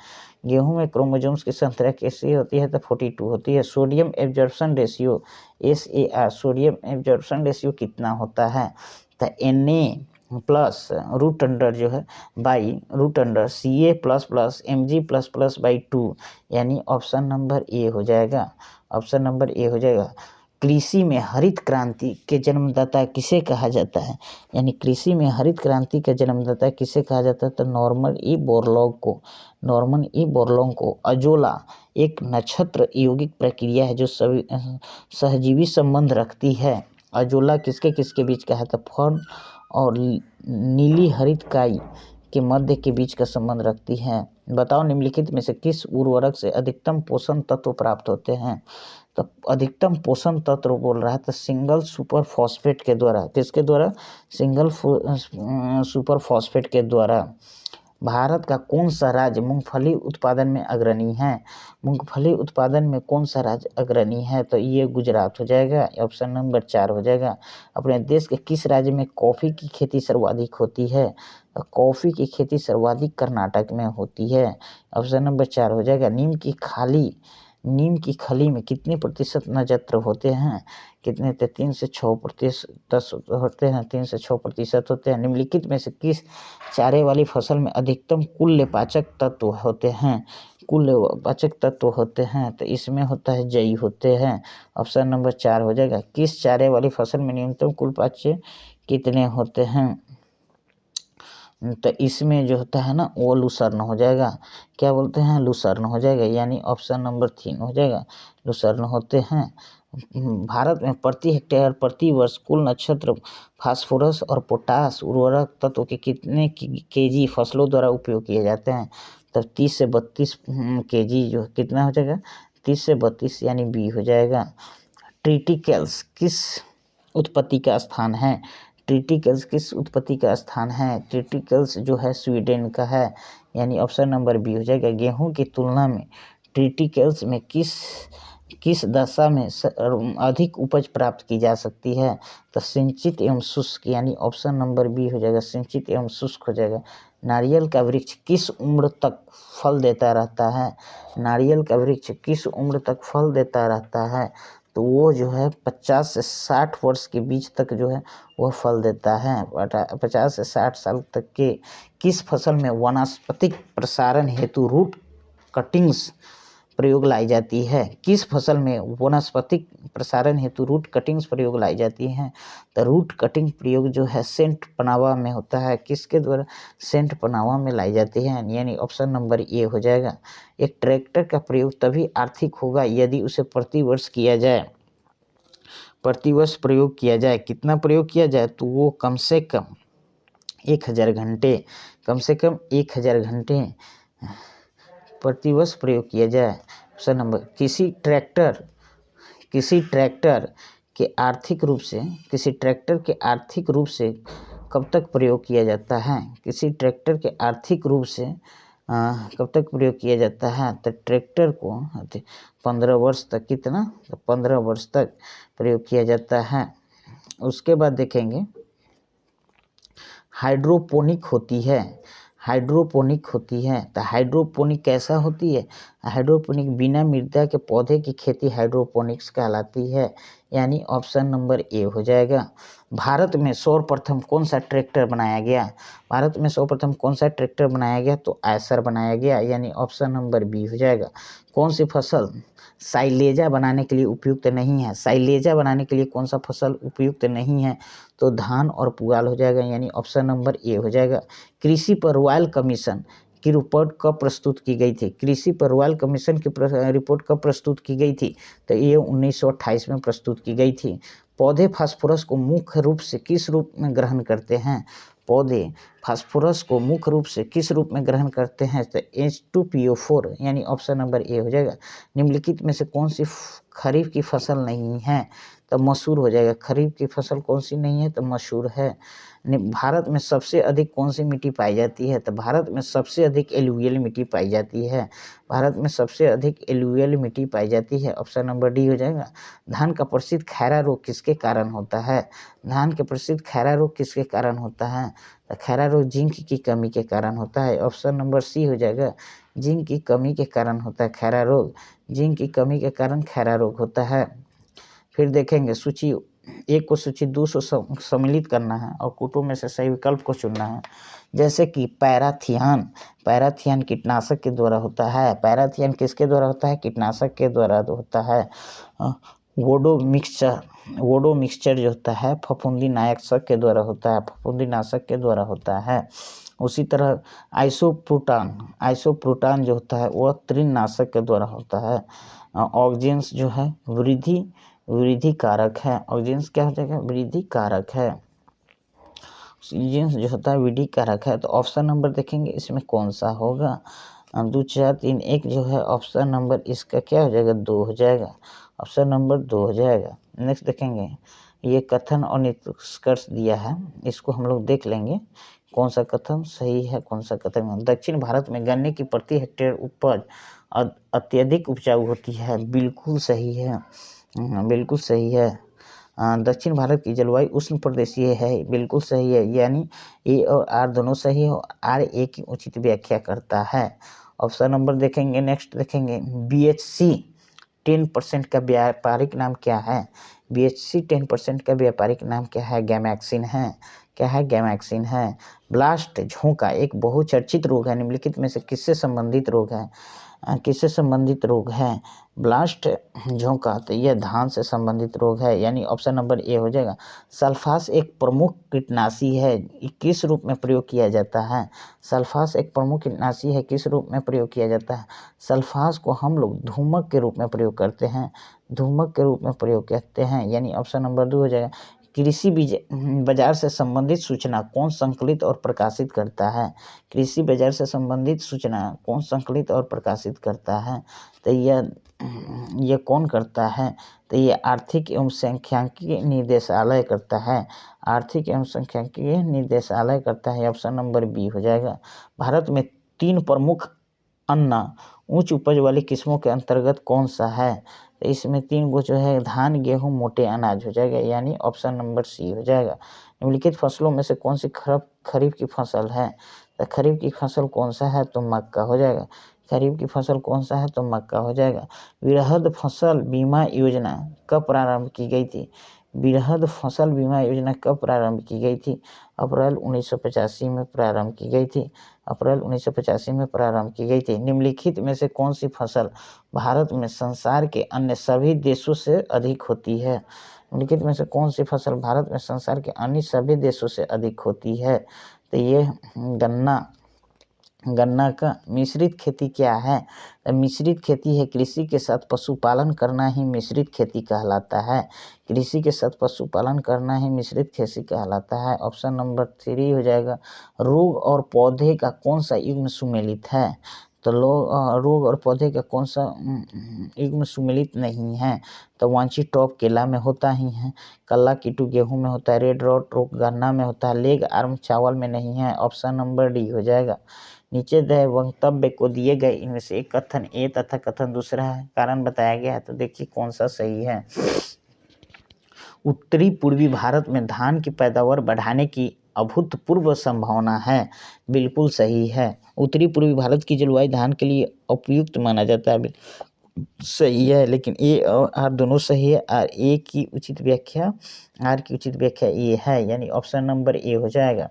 गेहूं में क्रोमोजोम्स की संख्या कैसी होती है? तो 42 होती है। Sodium absorption ratio SAR, sodium absorption ratio कितना होता है? तो Na प्लस रूट अंडर जो है by root under Ca plus plus Mg plus plus by 2, यानी ऑप्शन नंबर ए हो जाएगा। ऑप्शन नंबर ए हो जाएगा। कृषि में हरित क्रांति के जन्मदाता किसे कहा जाता है? यानी कृषि में हरित क्रांति का जन्मदाता किसे कहा जाता है? तो नॉर्मन ई बोरलॉग को। नॉर्मन ई बोरलॉग को। अजोला एक नक्षत्र यौगिक प्रक्रिया है जो सभी सहजीवी संबंध रखती है। अजोला किसके किसके बीच का है? तो फर्न और नीली हरित काई के मध्य के बीच का संबंध रखती है। बताओ निम्नलिखित में से किस उर्वरक से अधिकतम पोषण तत्व प्राप्त होते हैं? तो अधिकतम पोषण तत्व बोल रहा है तो सिंगल सुपर फॉस्फेट के द्वारा। किसके द्वारा? सिंगल सुपर फॉस्फेट के द्वारा। भारत का कौन सा राज्य मूंगफली उत्पादन में अग्रणी है? मूंगफली उत्पादन में कौन सा राज्य अग्रणी है? तो ये गुजरात हो जाएगा, ऑप्शन नंबर 4 हो जाएगा। अपने देश के किस राज्य में कॉफ़ी की खेती सर्वाधिक होती है? तो कॉफ़ी की खेती सर्वाधिक कर्नाटक में होती है, ऑप्शन नंबर 4 हो जाएगा। नीम की खली में कितने प्रतिशत नक्षत्र होते हैं? कितने? 3 से 6% होते हैं, 3 से 6% होते हैं। निम्नलिखित में से किस चारे वाली फसल में अधिकतम कुल्यपाचक तत्व होते हैं? कुल्यपाचक तत्व होते हैं तो इसमें होता है जई होते हैं, ऑप्शन नंबर 4 हो जाएगा। किस चारे वाली फसल में न्यूनतम कुल्यपाचक कितने होते हैं? तो इसमें जो होता है ना वो लूसर्न हो जाएगा। क्या बोलते हैं? लूसर्न हो जाएगा, यानी ऑप्शन नंबर 3 हो जाएगा, लूसर्न होते हैं। भारत में प्रति हेक्टेयर प्रति वर्ष कुल नक्षत्र फास्फोरस और पोटास उर्वरक तत्व के कितने केजी फसलों द्वारा उपयोग किए जाते हैं? तब 30 से 32 केजी जो कितना हो जाएगा? 30 से 32, यानी बी हो जाएगा। ट्रिटिकल्स किस उत्पत्ति का स्थान है? ट्रिटिकल्स किस उत्पत्ति का स्थान है? ट्रिटिकल्स जो है स्वीडन का है, यानी ऑप्शन नंबर बी हो जाएगा। गेहूं की तुलना में ट्रिटिकल्स में किस दशा में अधिक उपज प्राप्त की जा सकती है? तो सिंचित एवं शुष्क, यानी ऑप्शन नंबर बी हो जाएगा, सिंचित एवं शुष्क हो जाएगा। नारियल का वृक्ष किस उम्र तक फल देता रहता है? नारियल का वृक्ष किस उम्र तक फल देता रहता है? तो वो जो है 50 से 60 वर्ष के बीच तक जो है वह फल देता है। 50 से 60 साल तक के किस फसल में वनस्पतिक प्रसारण हेतु रूट कटिंग्स प्रयोग लाई जाती है? किस फसल में वनस्पतिक प्रसारण हेतु रूट कटिंग्स प्रयोग लाई जाती हैं? तो रूट कटिंग प्रयोग जो है सेंट पनावा में होता है। किसके द्वारा? सेंट पनावा में लाई जाती है, यानी ऑप्शन नंबर ए हो जाएगा। एक ट्रैक्टर का प्रयोग तभी आर्थिक होगा यदि उसे प्रतिवर्ष किया जाए, प्रतिवर्ष प्रयोग किया जाए। कितना प्रयोग किया जाए? तो वो कम से कम 1000 घंटे, कम से कम 1000 घंटे प्रतिवर्ष प्रयोग किया जाए। ऑप्शन नंबर किसी ट्रैक्टर के आर्थिक रूप से कब तक प्रयोग किया जाता है? किसी ट्रैक्टर के आर्थिक रूप से कब तक प्रयोग किया जाता है? तो ट्रैक्टर को 15 वर्ष तक, कितना? तो 15 वर्ष तक प्रयोग किया जाता है। उसके बाद देखेंगे हाइड्रोपोनिक होती है। तो हाइड्रोपोनिक कैसा होती है? हाइड्रोपोनिक बिना मृदा के पौधे की खेती हाइड्रोपोनिक्स कहलाती है, यानी ऑप्शन नंबर ए हो जाएगा। भारत में सर्वप्रथम कौन सा ट्रैक्टर बनाया गया? तो आयसर बनाया गया, यानी ऑप्शन नंबर बी हो जाएगा। कौन सी फसल साइलेजा बनाने के लिए उपयुक्त नहीं है? कौन सा फसल उपयुक्त नहीं है? तो धान और पुआल हो जाएगा, यानी ऑप्शन नंबर ए हो जाएगा। कृषि पर रॉयल कमीशन की रिपोर्ट कब प्रस्तुत की गई थी? रिपोर्ट कब प्रस्तुत की गई थी? तो ये 1928 में प्रस्तुत की गई थी। पौधे फास्फोरस को मुख्य रूप से किस रूप में ग्रहण करते हैं? तो H2PO4, यानी ऑप्शन नंबर ए हो जाएगा। निम्नलिखित में से कौन सी खरीफ की फसल नहीं है? तो मसूर हो जाएगा। खरीफ की फसल कौन सी नहीं है? तो मसूर है। भारत में सबसे अधिक कौन सी मिट्टी पाई जाती है? तो भारत में सबसे अधिक एलुवियल मिट्टी पाई जाती है। ऑप्शन नंबर डी हो जाएगा। धान का प्रसिद्ध खैरा रोग किसके कारण होता है? तो खैरा रोग जिंक की कमी के कारण होता है। ऑप्शन नंबर सी हो जाएगा। जिंक की कमी के कारण होता है खैरा रोग। खैरा रोग होता है। फिर देखेंगे सूची 1 को सूची 2 से सम्मिलित करना है और कुटुंब में से सही विकल्प को चुनना है। जैसे कि पैराथियन कीटनाशक के द्वारा होता है। पैराथियन किसके द्वारा होता है? कीटनाशक के द्वारा होता है। वोडो मिक्सचर जो होता है फफूंदी नाशक के द्वारा होता है। उसी तरह आइसोप्रोटान जो होता है वह तृणनाशक के द्वारा होता है। ऑक्जेंस जो है वृद्धि कारक है। ऑक्जेंस क्या हो जाएगा? वृद्धि कारक है। ऑक्सीजन जो होता है वृद्धि कारक है। तो ऑप्शन नंबर देखेंगे इसमें कौन सा होगा? 2 4 3 1 जो है ऑप्शन नंबर इसका क्या हो जाएगा? 2 हो जाएगा। ऑप्शन नंबर 2 हो जाएगा। नेक्स्ट देखेंगे ये कथन और निष्कर्ष दिया है, इसको हम लोग देख लेंगे कौन सा कथन सही है कौन सा कथन नहीं। दक्षिण भारत में गन्ने की प्रति हेक्टेयर उपज अत्यधिक उपजाऊ होती है। बिल्कुल सही है। दक्षिण भारत की जलवायु उष्ण प्रदेशीय है। बिल्कुल सही है, यानी ए और आर दोनों सही है और आर ए की उचित व्याख्या करता है। ऑप्शन नंबर देखेंगे। नेक्स्ट देखेंगे BHC 10% का व्यापारिक नाम क्या है? BHC 10% का व्यापारिक नाम क्या है? गैमैक्सिन है। ब्लास्ट झोंका एक बहुचर्चित रोग है। निम्नलिखित में से किससे संबंधित रोग है? ब्लास्ट झोंका, तो यह धान से संबंधित रोग है, यानी ऑप्शन नंबर ए हो जाएगा। सल्फास एक प्रमुख कीटनाशी है, किस रूप में प्रयोग किया जाता है? किस रूप में प्रयोग किया जाता है? सल्फास को हम लोग धूमक के रूप में प्रयोग करते हैं, यानी ऑप्शन नंबर 2 हो जाएगा। कृषि बाजार से संबंधित सूचना कौन संकलित और प्रकाशित करता है? तो यह कौन करता है? तो ये आर्थिक एवं सांख्यिकीय निर्देशालय करता है। ऑप्शन नंबर बी हो जाएगा। भारत में 3 प्रमुख अन्न उच्च उपज वाली किस्मों के अंतर्गत कौन सा है? तो इसमें 3 गो जो है धान गेहूं मोटे अनाज हो जाएगा, यानी ऑप्शन नंबर सी हो जाएगा। निम्नलिखित फसलों में से कौन सी खरीफ की फसल है? तो खरीफ की फसल कौन सा है? तो मक्का हो जाएगा। वृहद फसल बीमा योजना कब प्रारंभ की गई थी? अप्रैल 1985 में प्रारंभ की गई थी। निम्नलिखित में से कौन सी फसल भारत में संसार के अन्य सभी देशों से अधिक होती है? तो ये गन्ना का मिश्रित खेती क्या है? मिश्रित खेती है कृषि के साथ पशुपालन करना ही मिश्रित खेती कहलाता है। ऑप्शन नंबर 3 हो जाएगा। रोग और पौधे का कौन सा युग्म सुमेलित है? तो रोग और पौधे का कौन सा युग्म सुमेलित नहीं है? तो वांछित टॉप केला में होता ही है, कल्ला कीटू गेहूं में होता है, रेड रॉट रोग गन्ना में होता है, लेग आर्म चावल में नहीं है। ऑप्शन नंबर डी हो जाएगा। नीचे दे वक्तव्य को दिए गए इनमें से एक कथन ए तथा कथन दूसरा है, कारण बताया गया है। तो देखिए कौन सा सही है। उत्तरी पूर्वी भारत में धान की पैदावार बढ़ाने की अभूतपूर्व संभावना है, बिल्कुल सही है। उत्तरी पूर्वी भारत की जलवायु धान के लिए उपयुक्त माना जाता है, सही है। लेकिन ए और आर दोनों सही है। आर ए की उचित व्याख्या, आर की उचित व्याख्या ए है, यानी ऑप्शन नंबर ए हो जाएगा।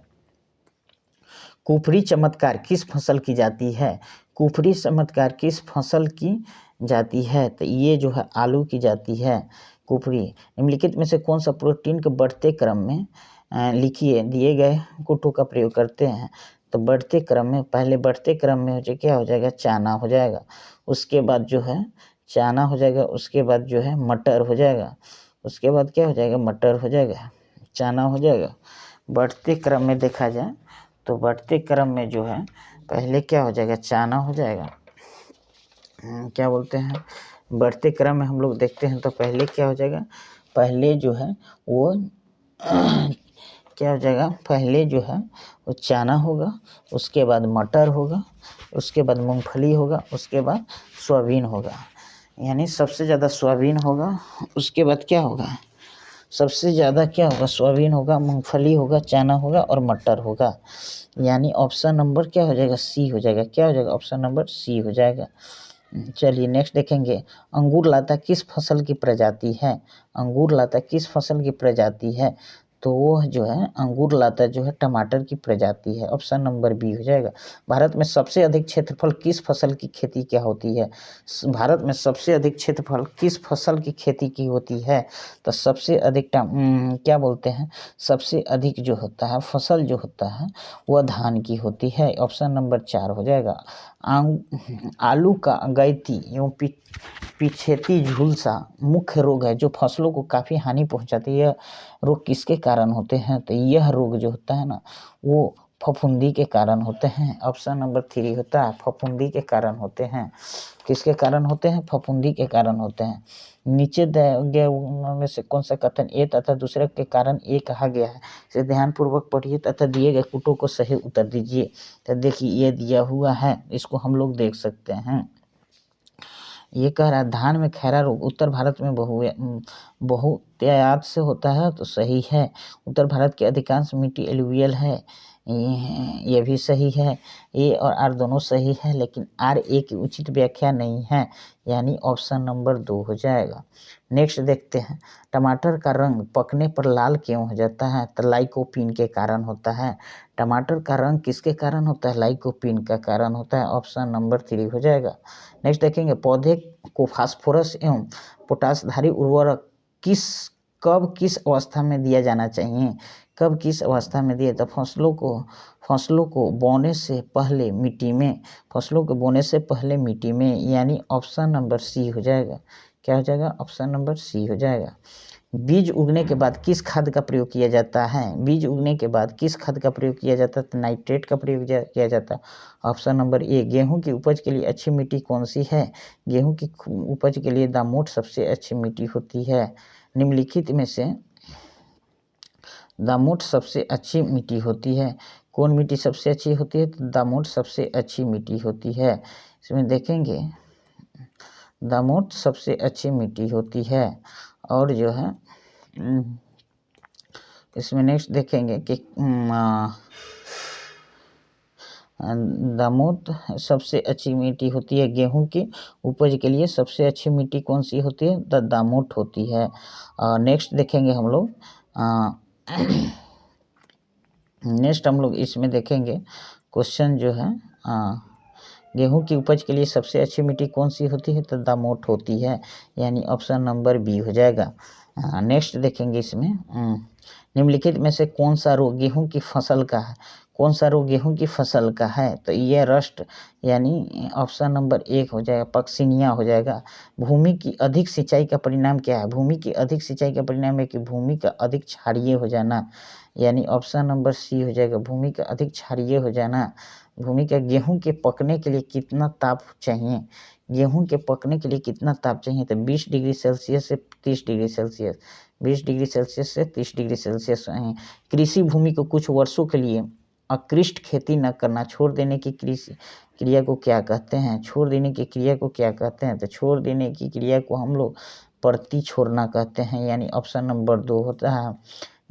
कुफरी चमत्कार किस फसल की जाती है? कुफरी चमत्कार किस फसल की जाती है? तो ये जो है आलू की जाती है कुफरी। निम्नलिखित में से कौन सा प्रोटीन के बढ़ते क्रम में लिखिए दिए गए कुटों का प्रयोग करते हैं? तो बढ़ते क्रम में, पहले बढ़ते क्रम में हो जाए क्या हो जाएगा? चाना हो जाएगा। उसके बाद जो है चाना हो जाएगा, उसके बाद जो है मटर हो जाएगा, उसके बाद क्या हो जाएगा? मटर हो जाएगा, चाना हो जाएगा। बढ़ते क्रम में देखा जाए तो बढ़ते क्रम में जो है पहले क्या हो जाएगा? चाना हो जाएगा। क्या बोलते हैं? बढ़ते क्रम में हम लोग देखते हैं तो पहले क्या हो जाएगा? पहले जो है वो क्या हो जाएगा? पहले जो है वो चाना होगा, उसके बाद मटर होगा, उसके बाद मूंगफली होगा, उसके बाद सोयाबीन होगा। यानी सबसे ज़्यादा सोयाबीन होगा, उसके बाद क्या होगा? सबसे ज़्यादा क्या होगा? सोयाबीन होगा, मूंगफली होगा, चना होगा और मटर होगा। यानी ऑप्शन नंबर क्या हो जाएगा? सी हो जाएगा। क्या हो जाएगा? ऑप्शन नंबर सी हो जाएगा। चलिए नेक्स्ट देखेंगे, अंगूर लाता किस फसल की प्रजाति है? अंगूर लाता किस फसल की प्रजाति है? तो वो जो है अंगूर लाता जो है टमाटर की प्रजाति है। ऑप्शन नंबर बी हो जाएगा। भारत में सबसे अधिक क्षेत्रफल किस फसल की खेती क्या होती है? भारत में सबसे अधिक क्षेत्रफल किस फसल की खेती की होती है? तो सबसे अधिक क्या बोलते हैं? सबसे अधिक जो होता है फसल जो होता है वह धान की होती है। ऑप्शन नंबर 4 हो जाएगा। आलू का अगैती एवं पिछेती झुलसा मुख्य रोग है जो फसलों को काफ़ी हानि पहुंचाती है। यह रोग किसके कारण होते हैं? तो यह रोग जो होता है ना वो फफूंदी के कारण होते हैं। ऑप्शन नंबर 3 होता है, फफूंदी के कारण होते हैं। किसके कारण होते हैं? फफूंदी के कारण होते हैं। नीचे दिए में से कौन सा कथन ए तथा दूसरे के कारण ए कहा गया है? इसे ध्यानपूर्वक पढ़िए तथा दिए गए कुटों को सही उत्तर दीजिए। तो देखिए ये दिया हुआ है, इसको हम लोग देख सकते हैं। ये कह रहा है धान में खैरा रोग उत्तर भारत में बहुतायत से होता है, तो सही है। उत्तर भारत की अधिकांश मिट्टी एलुवियल है, ये भी सही है। ए और आर दोनों सही है, लेकिन आर ए की उचित व्याख्या नहीं है, यानी ऑप्शन नंबर 2 हो जाएगा। नेक्स्ट देखते हैं, टमाटर का रंग पकने पर लाल क्यों हो जाता है? तो लाइकोपीन के कारण होता है। टमाटर का रंग किसके कारण होता है? लाइकोपीन का कारण होता है। ऑप्शन नंबर 3 हो जाएगा। नेक्स्ट देखेंगे, पौधे को फास्फोरस एवं पोटासधारी उर्वरक कब किस अवस्था में दिया जाना चाहिए? कब किस अवस्था में दिए? तो फसलों को बोने से पहले मिट्टी में, फसलों को बोने से पहले मिट्टी में, यानी ऑप्शन नंबर सी हो जाएगा। क्या हो जाएगा? ऑप्शन नंबर सी हो जाएगा। बीज उगने के बाद किस खाद का प्रयोग किया जाता है? बीज उगने के बाद किस खाद का प्रयोग किया जाता है? तो नाइट्रेट का प्रयोग किया जाता है। Option number A. गेहूं की उपज के लिए अच्छी मिट्टी कौन सी है? गेहूं की उपज के लिए दामोट सबसे अच्छी मिट्टी होती है। निम्नलिखित में से दामोट सबसे अच्छी मिट्टी होती है। कौन मिट्टी सबसे अच्छी होती है? तो दामोट सबसे अच्छी मिट्टी होती है। इसमें देखेंगे दामोट सबसे अच्छी मिट्टी होती है। और जो है इसमें नेक्स्ट देखेंगे कि दामोट सबसे अच्छी मिट्टी होती है। गेहूं की उपज के लिए सबसे अच्छी मिट्टी कौन सी होती है? तो दामोट होती है। नेक्स्ट देखेंगे हम लोग नेक्स्ट हम लोग इसमें देखेंगे क्वेश्चन जो है गेहूं की उपज के लिए सबसे अच्छी मिट्टी कौन सी होती है? तो दामोट होती है, यानी ऑप्शन नंबर बी हो जाएगा। नेक्स्ट देखेंगे इसमें निम्नलिखित में से कौन सा रोग गेहूं की फसल का है, कौन सा रोग गेहूं की फसल का है, तो ये रस्ट यानी ऑप्शन नंबर 1 हो जाएगा, पक्सिनिया हो जाएगा। भूमि की अधिक सिंचाई का परिणाम क्या है, भूमि की अधिक सिंचाई का परिणाम है कि भूमि का अधिक क्षारीय हो जाना, यानी ऑप्शन नंबर सी हो जाएगा, भूमि का अधिक क्षारीय हो जाना। भूमि का गेहूं के पकने के लिए कितना ताप चाहिए, गेहूं के पकने के लिए कितना ताप चाहिए, तो 20 डिग्री सेल्सियस से 30 डिग्री सेल्सियस, 20 डिग्री सेल्सियस से 30 डिग्री सेल्सियस। कृषि भूमि को कुछ वर्षों के लिए अकृष्ट खेती न करना, छोड़ देने की कृषि क्रिया को क्या कहते हैं, छोड़ देने की क्रिया को क्या कहते हैं, तो छोड़ देने की क्रिया को हम लोग परती छोड़ना कहते हैं, यानी ऑप्शन नंबर 2 होता है।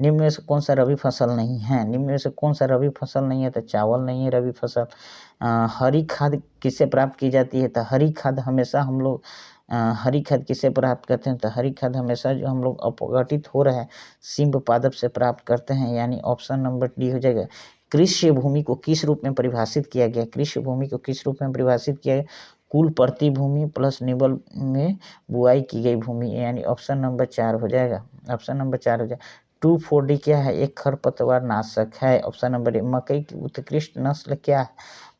निम्न में से कौन सा रबी फसल नहीं है, निम्न में से कौन सा रबी फसल नहीं है, तो चावल नहीं है रबी फसल। हरी खाद किससे प्राप्त की जाती है, तो हरी खाद हमेशा हम लोग हरी खाद किसे प्राप्त करते हैं, तो हरी खाद हमेशा जो हम लोग अपघटित हो रहा है सिंब पादप से प्राप्त करते हैं, यानी ऑप्शन नंबर डी हो जाएगा। कृषि भूमि को किस रूप में परिभाषित किया गया, कृषि भूमि को किस रूप में परिभाषित किया गया, कुल प्रति भूमि प्लस निबल में बुआई की गई भूमि, यानी ऑप्शन नंबर 4 हो जाएगा, ऑप्शन नंबर 4 हो जाएगा। 2,4-D क्या है, एक खरपतवार नाशक है, ऑप्शन नंबर ए। मकई की उत्कृष्ट नस्ल क्या है,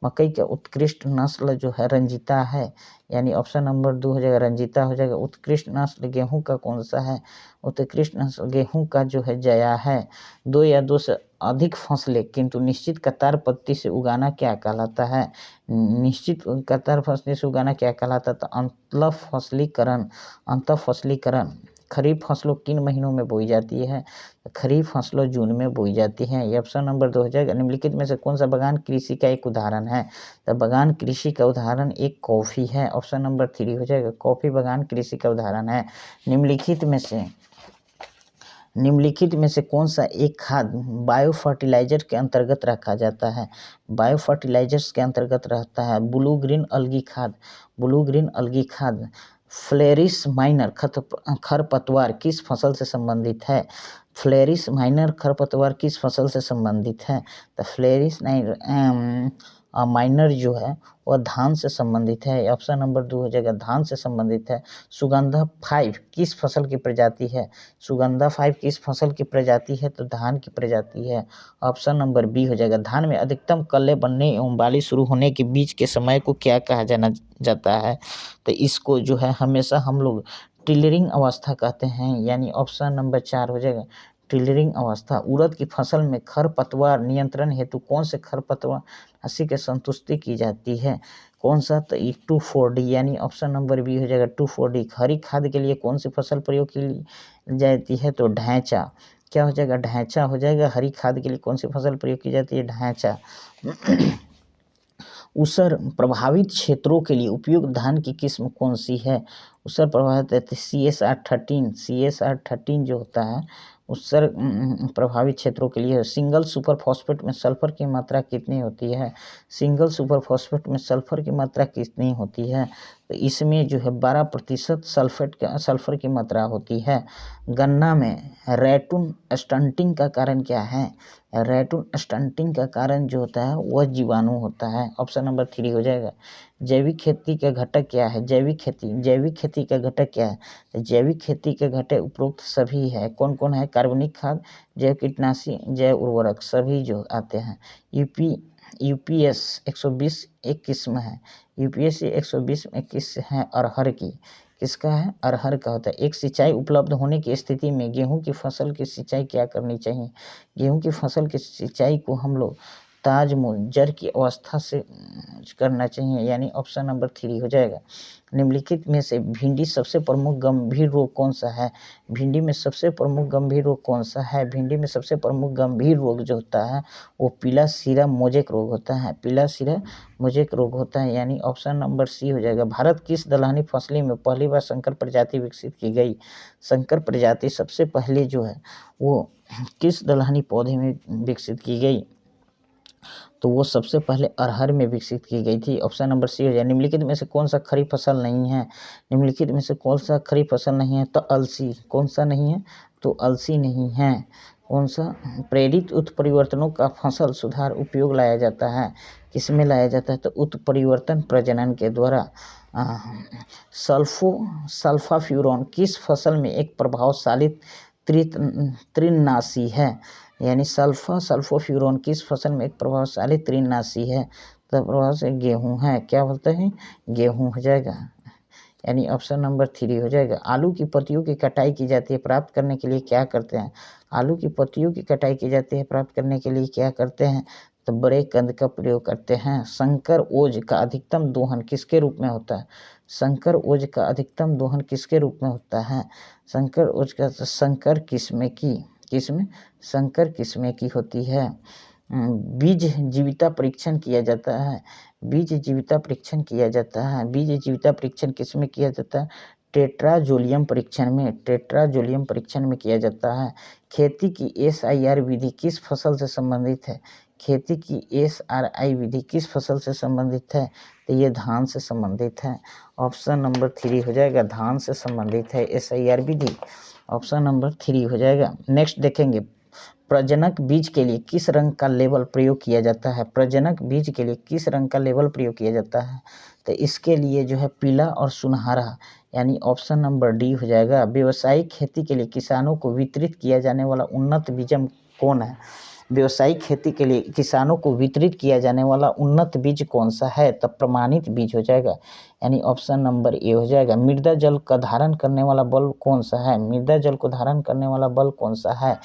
मकई का उत्कृष्ट नस्ल जो है रंजीता है, यानी ऑप्शन नंबर 2 हो जाएगा, रंजीता हो जाएगा। उत्कृष्ट नस्ल गेहूं का कौन सा है, उत्कृष्ट नस्ल गेहूं का जो है जया है। 2 या 2 से अधिक फसलें किंतु निश्चित कतार पत्ती से उगाना क्या कहलाता है, निश्चित कतार फसलें से उगाना क्या कहलाता है, तो अंतः फसलीकरण, अंतः फसलीकरण। खरीफ फसलों किन महीनों में बोई जाती है, खरीफ फसलों जून में बोई जाती हैं, ये ऑप्शन नंबर 2 हो जाएगा। निम्नलिखित में से कौन सा बगान कृषि का एक उदाहरण है, तो बगान कृषि का उदाहरण एक कॉफ़ी है, ऑप्शन नंबर 3 हो जाएगा, कॉफ़ी बगान कृषि का उदाहरण है। निम्नलिखित में से कौन सा एक खाद बायो फर्टिलाइजर के अंतर्गत रखा जाता है, बायो फर्टिलाइजर्स के अंतर्गत रहता है। ब्लू ग्रीन अलगी खाद, ब्लू ग्रीन अलगी खाद। फ्लेरिस माइनर खरपतवार किस फसल से संबंधित है, फ्लेरिस माइनर खरपतवार किस फसल से संबंधित है, तो फ्लेरिस माइनर जो है वह धान से संबंधित है, ऑप्शन नंबर 2 हो जाएगा, धान से संबंधित है। सुगंधा 5 किस फसल की प्रजाति है, सुगंधा 5 किस फसल की प्रजाति है, तो धान की प्रजाति है, ऑप्शन नंबर बी हो जाएगा। धान में अधिकतम कल्ले बनने एवं बाली शुरू होने के बीच के समय को क्या कहा जाता है, तो इसको जो है हमेशा हम लोग टिलरिंग अवस्था कहते हैं, यानी ऑप्शन नंबर 4 हो जाएगा, टिलरिंग अवस्था। उड़द की फसल में खरपतवार नियंत्रण हेतु कौन से खरपतवार नाशी की संतुष्टि की जाती है, कौन सा, तो 2,4-D, यानी ऑप्शन नंबर बी हो जाएगा 2,4-D। हरी खाद के लिए कौन सी फसल प्रयोग की जाती है, तो ढैंचा, क्या हो जाएगा, ढैंचा हो जाएगा। हरी खाद के लिए कौन सी फसल प्रयोग की जाती है, ढैंचा। ऊसर प्रभावित क्षेत्रों के लिए उपयुक्त धान की किस्म कौन सी है, ऊसर प्रभावित CSR 13 जो होता है ऊसर प्रभावित क्षेत्रों के लिए। सिंगल सुपर फॉस्फेट में सल्फर की मात्रा कितनी होती है, सिंगल सुपर फॉस्फेट में सल्फर की मात्रा कितनी होती है, तो इसमें जो है 12% सल्फर की मात्रा होती है। गन्ना में रैटून स्टंटिंग का कारण क्या है, रैटून स्टंटिंग का कारण जो होता है वह जीवाणु होता है, ऑप्शन नंबर 3 हो जाएगा। जैविक खेती का घटक क्या है, जैविक खेती का घटक क्या है, जैविक खेती के घटक उपरोक्त सभी है, कौन कौन है, कार्बनिक खाद, जैव कीटनाशी, जैव उर्वरक, सभी जो आते हैं। UPS 120 एक किस्म है, UPS 120 में किस है, अरहर की, किसका है, अरहर का होता है। एक सिंचाई उपलब्ध होने की स्थिति में गेहूं की फसल की सिंचाई क्या करनी चाहिए, गेहूं की फसल की सिंचाई को हम लोग ताजमूल जड़ की अवस्था से करना चाहिए, यानी ऑप्शन नंबर 3 हो जाएगा। निम्नलिखित में से भिंडी सबसे प्रमुख गंभीर रोग कौन सा है, भिंडी में सबसे प्रमुख गंभीर रोग कौन सा है, भिंडी में सबसे प्रमुख गंभीर रोग जो होता है वो पीला सीरा मोजेक रोग होता है, पीला सीरा मोजेक रोग होता है, यानी ऑप्शन नंबर सी हो जाएगा। भारत किस दलहनी फसली में पहली बार संकर प्रजाति विकसित की गई, संकर प्रजाति सबसे पहले जो है वो किस दलहनी पौधे में विकसित की गई, तो वो सबसे पहले अरहर में विकसित की गई थी, ऑप्शन नंबर सी हो जाए। निम्नलिखित में से कौन सा खरीफ फसल नहीं है, निम्नलिखित में से कौन सा खरीफ फसल नहीं है, तो अलसी, कौन सा नहीं है, तो अलसी नहीं है। कौन सा, प्रेरित उत्परिवर्तनों का फसल सुधार उपयोग लाया जाता है, किसमें लाया जाता है, तो उत्परिवर्तन प्रजनन के द्वारा, सल्फाफ्यूरॉन किस फसल में एक प्रभावशाली तृणनाशी है? यानी सल्फाफ्यूरॉन किस फसल में एक प्रभावशाली तृणनाशी है? तो प्रभाव से गेहूँ है। क्या बोलते हैं? गेहूँ हो जाएगा, यानी ऑप्शन नंबर 3 हो जाएगा। आलू की पत्तियों की कटाई की जाती है, प्राप्त करने के लिए क्या करते हैं? आलू की पत्तियों की कटाई की जाती है, प्राप्त करने के लिए क्या करते हैं? तो बड़े कंद का प्रयोग करते हैं। संकर ओज का अधिकतम दोहन किसके रूप में होता है? संकर ओज का अधिकतम दोहन किसके रूप में होता है? संकर ओज का संकर किस्में की होती है। बीज जीविता परीक्षण किया जाता है। बीज जीविता परीक्षण किया जाता है। बीज जीविता परीक्षण किस में किया जाता है? टेट्राजोलियम परीक्षण में किया जाता है। खेती की SIR विधि किस फसल से संबंधित है? खेती की SRI विधि किस फसल से संबंधित है? तो ये धान से संबंधित है। ऑप्शन नंबर 3 हो जाएगा, धान से संबंधित है SIR विधि। ऑप्शन नंबर 3 हो जाएगा। नेक्स्ट देखेंगे, प्रजनक बीज के लिए किस रंग का लेबल प्रयोग किया जाता है? प्रजनक बीज के लिए किस रंग का लेबल प्रयोग किया जाता है? तो इसके लिए जो है पीला और सुनहरा, यानी ऑप्शन नंबर D हो जाएगा। व्यावसायिक खेती के लिए किसानों को वितरित किया जाने वाला उन्नत बीज कौन है? व्यावसायिक खेती के लिए किसानों को वितरित किया जाने वाला उन्नत बीज कौन सा है? तब प्रमाणित बीज हो जाएगा, यानी ऑप्शन नंबर A हो जाएगा। मृदा जल का धारण करने वाला बल कौन सा है? मृदा जल को धारण करने वाला बल कौन सा है?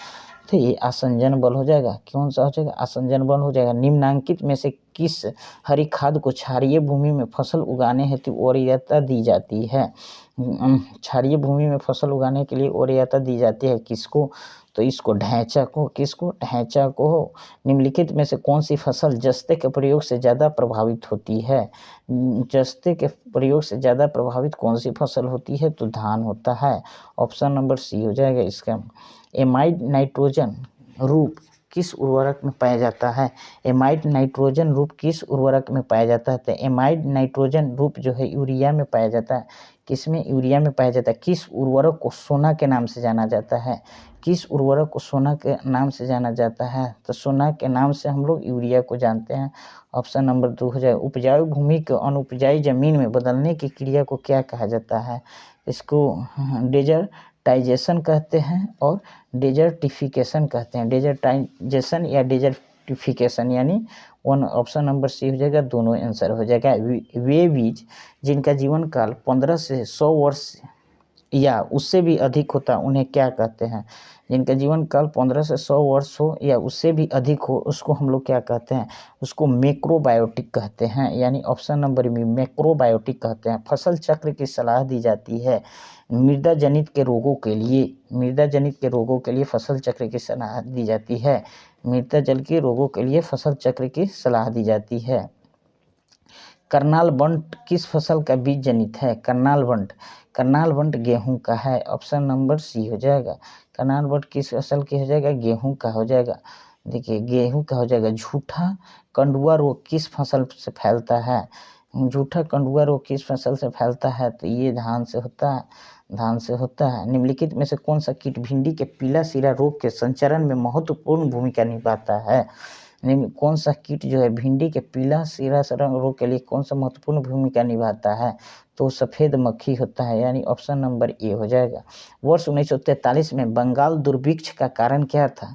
तो ये आसंजन बल हो जाएगा। कौन सा हो जाएगा? आसंजन बल हो जाएगा। निम्नांकित में से किस हरी खाद को क्षारीय भूमि में फसल उगाने हेतु वरीयता दी जाती है? क्षारीय भूमि में फसल उगाने के लिए वरीयता दी जाती है किसको? तो इसको ढैंचा को। किसको? ढैंचा को। निम्नलिखित में से कौन सी फसल जस्ते के प्रयोग से ज़्यादा प्रभावित होती है? जस्ते के प्रयोग से ज़्यादा प्रभावित कौन सी फसल होती है? तो धान होता है। ऑप्शन नंबर C हो जाएगा इसका। एमाइड नाइट्रोजन रूप किस उर्वरक में पाया जाता है? एमाइड नाइट्रोजन रूप किस उर्वरक में पाया जाता है? तो एमाइड नाइट्रोजन रूप जो है यूरिया में पाया जाता है। किसमें? यूरिया में पाया जाता है। किस उर्वरक को सोना के नाम से जाना जाता है? किस उर्वरक को सोना के नाम से जाना जाता है? तो सोना के नाम से हम लोग यूरिया को जानते हैं। ऑप्शन नंबर 2 हो जाए। उपजाऊ भूमि को अनुपजाऊ जमीन में बदलने की क्रिया को क्या कहा जाता है? इसको डेजर्टाइजेशन कहते हैं और डेजर्टिफिकेशन कहते हैं। डेजर्टाइजेशन या डेजर्टिफिकेशन, यानी ऑप्शन नंबर C हो जाएगा, दोनों आंसर हो जाएगा। वे बीज जिनका जीवन काल 15 से 100 वर्ष या उससे भी अधिक होता उन्हें क्या कहते हैं? जिनका जीवन काल 15 से 100 वर्ष हो या उससे भी अधिक हो उसको हम लोग क्या कहते हैं? उसको मैक्रोबायोटिक कहते हैं, यानी ऑप्शन नंबर B मैक्रोबायोटिक कहते हैं। फसल चक्र की सलाह दी जाती है मृदा जनित के रोगों के लिए फसल चक्र की सलाह दी जाती है। मृदा जल के रोगों के लिए फसल चक्र की सलाह दी जाती है। करनाल बंट किस फसल का बीज जनित है? करनाल बंट गेहूं का है। ऑप्शन नंबर C हो जाएगा। करनाल बंट किस फसल की हो जाएगा? गेहूं का हो जाएगा। देखिए गेहूं का हो जाएगा। झूठा कंडुआ रोग किस फसल से फैलता है? झूठा कंडुआ रोग किस फसल से फैलता है? तो ये धान से होता है। निम्नलिखित में से कौन सा कीट भिंडी के पीला सिरा रोग के संचरण में महत्वपूर्ण भूमिका निभाता है? कौन सा कीट जो है भिंडी के पीला सिरा रोग के लिए कौन सा महत्वपूर्ण भूमिका निभाता है? तो सफ़ेद मक्खी होता है, यानी ऑप्शन नंबर A हो जाएगा। वर्ष 1943 में बंगाल दुर्भिक्ष का कारण क्या था?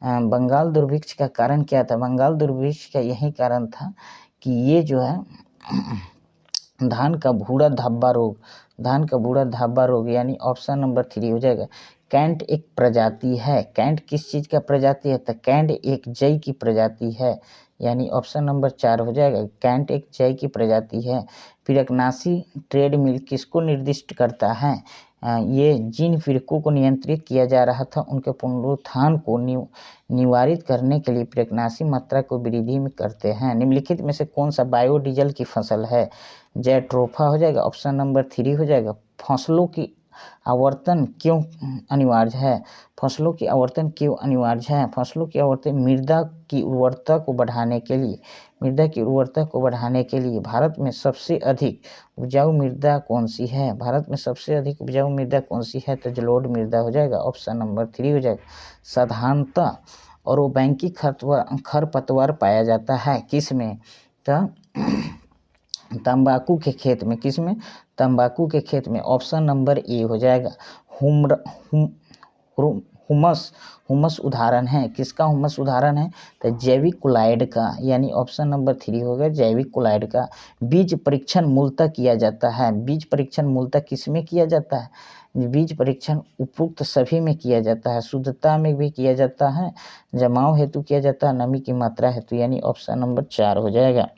बंगाल दुर्भिक्ष का कारण क्या था? बंगाल दुर्भिक्ष का यही कारण था कि ये जो है धान का भूरा धब्बा रोग, यानी ऑप्शन नंबर 3 हो जाएगा। कैंट एक प्रजाति है। कैंट किस चीज़ का प्रजाति है? तो कैंट एक जई की प्रजाति है, यानी ऑप्शन नंबर 4 हो जाएगा। कैंट एक जई की प्रजाति है। पिरकनासी ट्रेडमिल किसको निर्दिष्ट करता है? ये जिन फिरकों को नियंत्रित किया जा रहा था उनके पुनरुत्थान को निवारित करने के लिए पिरकनासी मात्रा को वृद्धि में करते हैं। निम्नलिखित में से कौन सा बायोडीजल की फसल है? जैट्रोफा हो जाएगा। ऑप्शन नंबर 3 हो जाएगा। फसलों की आवर्तन क्यों अनिवार्य है? फसलों की आवर्तन क्यों अनिवार्य है? फसलों की आवर्तन मृदा की उर्वरता को बढ़ाने के लिए भारत में सबसे अधिक उपजाऊ मृदा कौन सी है? तो जलोढ़ मृदा हो जाएगा। ऑप्शन नंबर 3 हो जाएगा। साधारणतः औरोबैंकी खरपतवार पाया जाता है किस में? तो तंबाकू के खेत में, किस में? तंबाकू के खेत में। ऑप्शन नंबर ए हो जाएगा। हुमस, हुमस उदाहरण है, किसका हुमस उदाहरण है? तो जैविक क्लोराइड का, यानी ऑप्शन नंबर 3 होगा जैविक क्लोराइड का। बीज परीक्षण मूलतः किया जाता है, बीज परीक्षण मूलतः किस में किया जाता है? बीज परीक्षण उपयुक्त सभी में किया जाता है, शुद्धता में भी किया जाता है, जमाव हेतु किया जाता है, नमी की मात्रा हेतु, यानी ऑप्शन नंबर 4 हो जाएगा।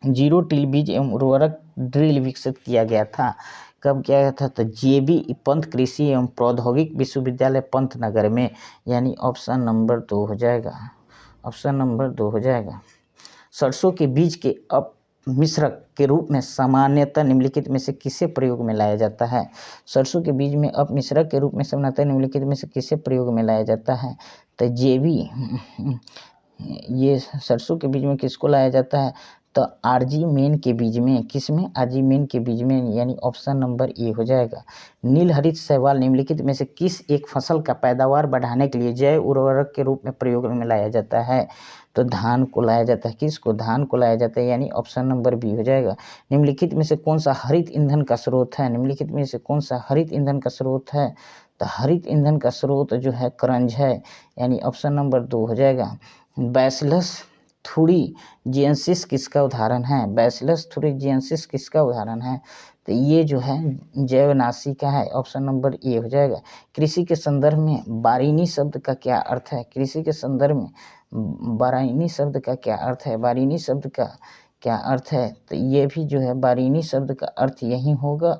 जीरो टिल बीज एवं उर्वरक ड्रिल विकसित किया गया था, कब किया गया था? तो जेबी पंत कृषि एवं प्रौद्योगिक विश्वविद्यालय पंतनगर में, यानी ऑप्शन नंबर 2 हो जाएगा, ऑप्शन नंबर 2 हो जाएगा। सरसों के बीज के अपमिश्रक के रूप में सामान्यतः निम्नलिखित में से किसे प्रयोग में लाया जाता है? सरसों के बीज में अपमिश्रक के रूप में सामान्यतः निम्नलिखित में से किसे प्रयोग में लाया जाता है? तो जेबी, ये सरसों के बीज में किसको लाया जाता है? तो आरजी मेन के बीज में, किस में? आरजी मेन के बीज में, यानी ऑप्शन नंबर ए हो जाएगा। नील हरित शैवाल निम्नलिखित में से किस एक फसल का पैदावार बढ़ाने के लिए जैव उर्वरक के रूप में प्रयोग में लाया जाता है? तो धान को लाया जाता है, किसको? धान को लाया जाता है, यानी ऑप्शन नंबर बी हो जाएगा। निम्नलिखित में से कौन सा हरित ईंधन का स्रोत है? निम्नलिखित में से कौन सा हरित ईंधन का स्रोत है? तो हरित ईंधन का स्रोत जो है करंज है, यानी ऑप्शन नंबर 2 हो जाएगा। बैसिलस थुरिजिएंसिस किसका उदाहरण है? बैसिलस थुरिजिएंसिस किसका उदाहरण है? तो ये जो है जैवनाशी का है, ऑप्शन नंबर ए हो जाएगा। कृषि के संदर्भ में बारीनी शब्द का क्या अर्थ है? कृषि के संदर्भ में बारीनी शब्द का क्या अर्थ है? बारीनी शब्द का क्या अर्थ है? तो ये भी जो है बारीनी शब्द का अर्थ यही होगा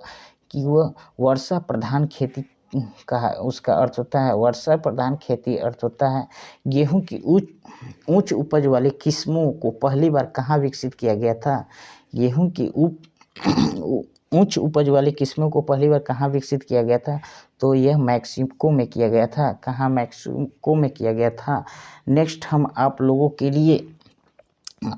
कि वह वर्षा प्रधान खेती का उसका अर्थ होता है, वर्षा प्रधान खेती अर्थ होता है। गेहूं की उच्च उपज वाली किस्मों को पहली बार कहाँ विकसित किया गया था? गेहूं की उच्च उपज वाली किस्मों को पहली बार कहाँ विकसित किया गया था? तो यह मैक्सिको में किया गया था। कहाँ? मैक्सिको में किया गया था। नेक्स्ट हम आप लोगों के लिए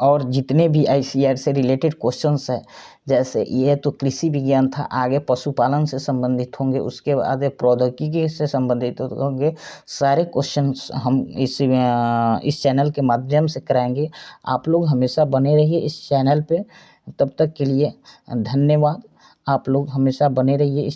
और जितने भी ICAR से रिलेटेड क्वेश्चंस है, जैसे ये तो कृषि विज्ञान था, आगे पशुपालन से संबंधित होंगे, उसके बाद प्रौद्योगिकी से संबंधित होंगे, सारे क्वेश्चंस हम इस चैनल के माध्यम से कराएंगे। आप लोग हमेशा बने रहिए इस चैनल पे। तब तक के लिए धन्यवाद। आप लोग हमेशा बने रहिए इस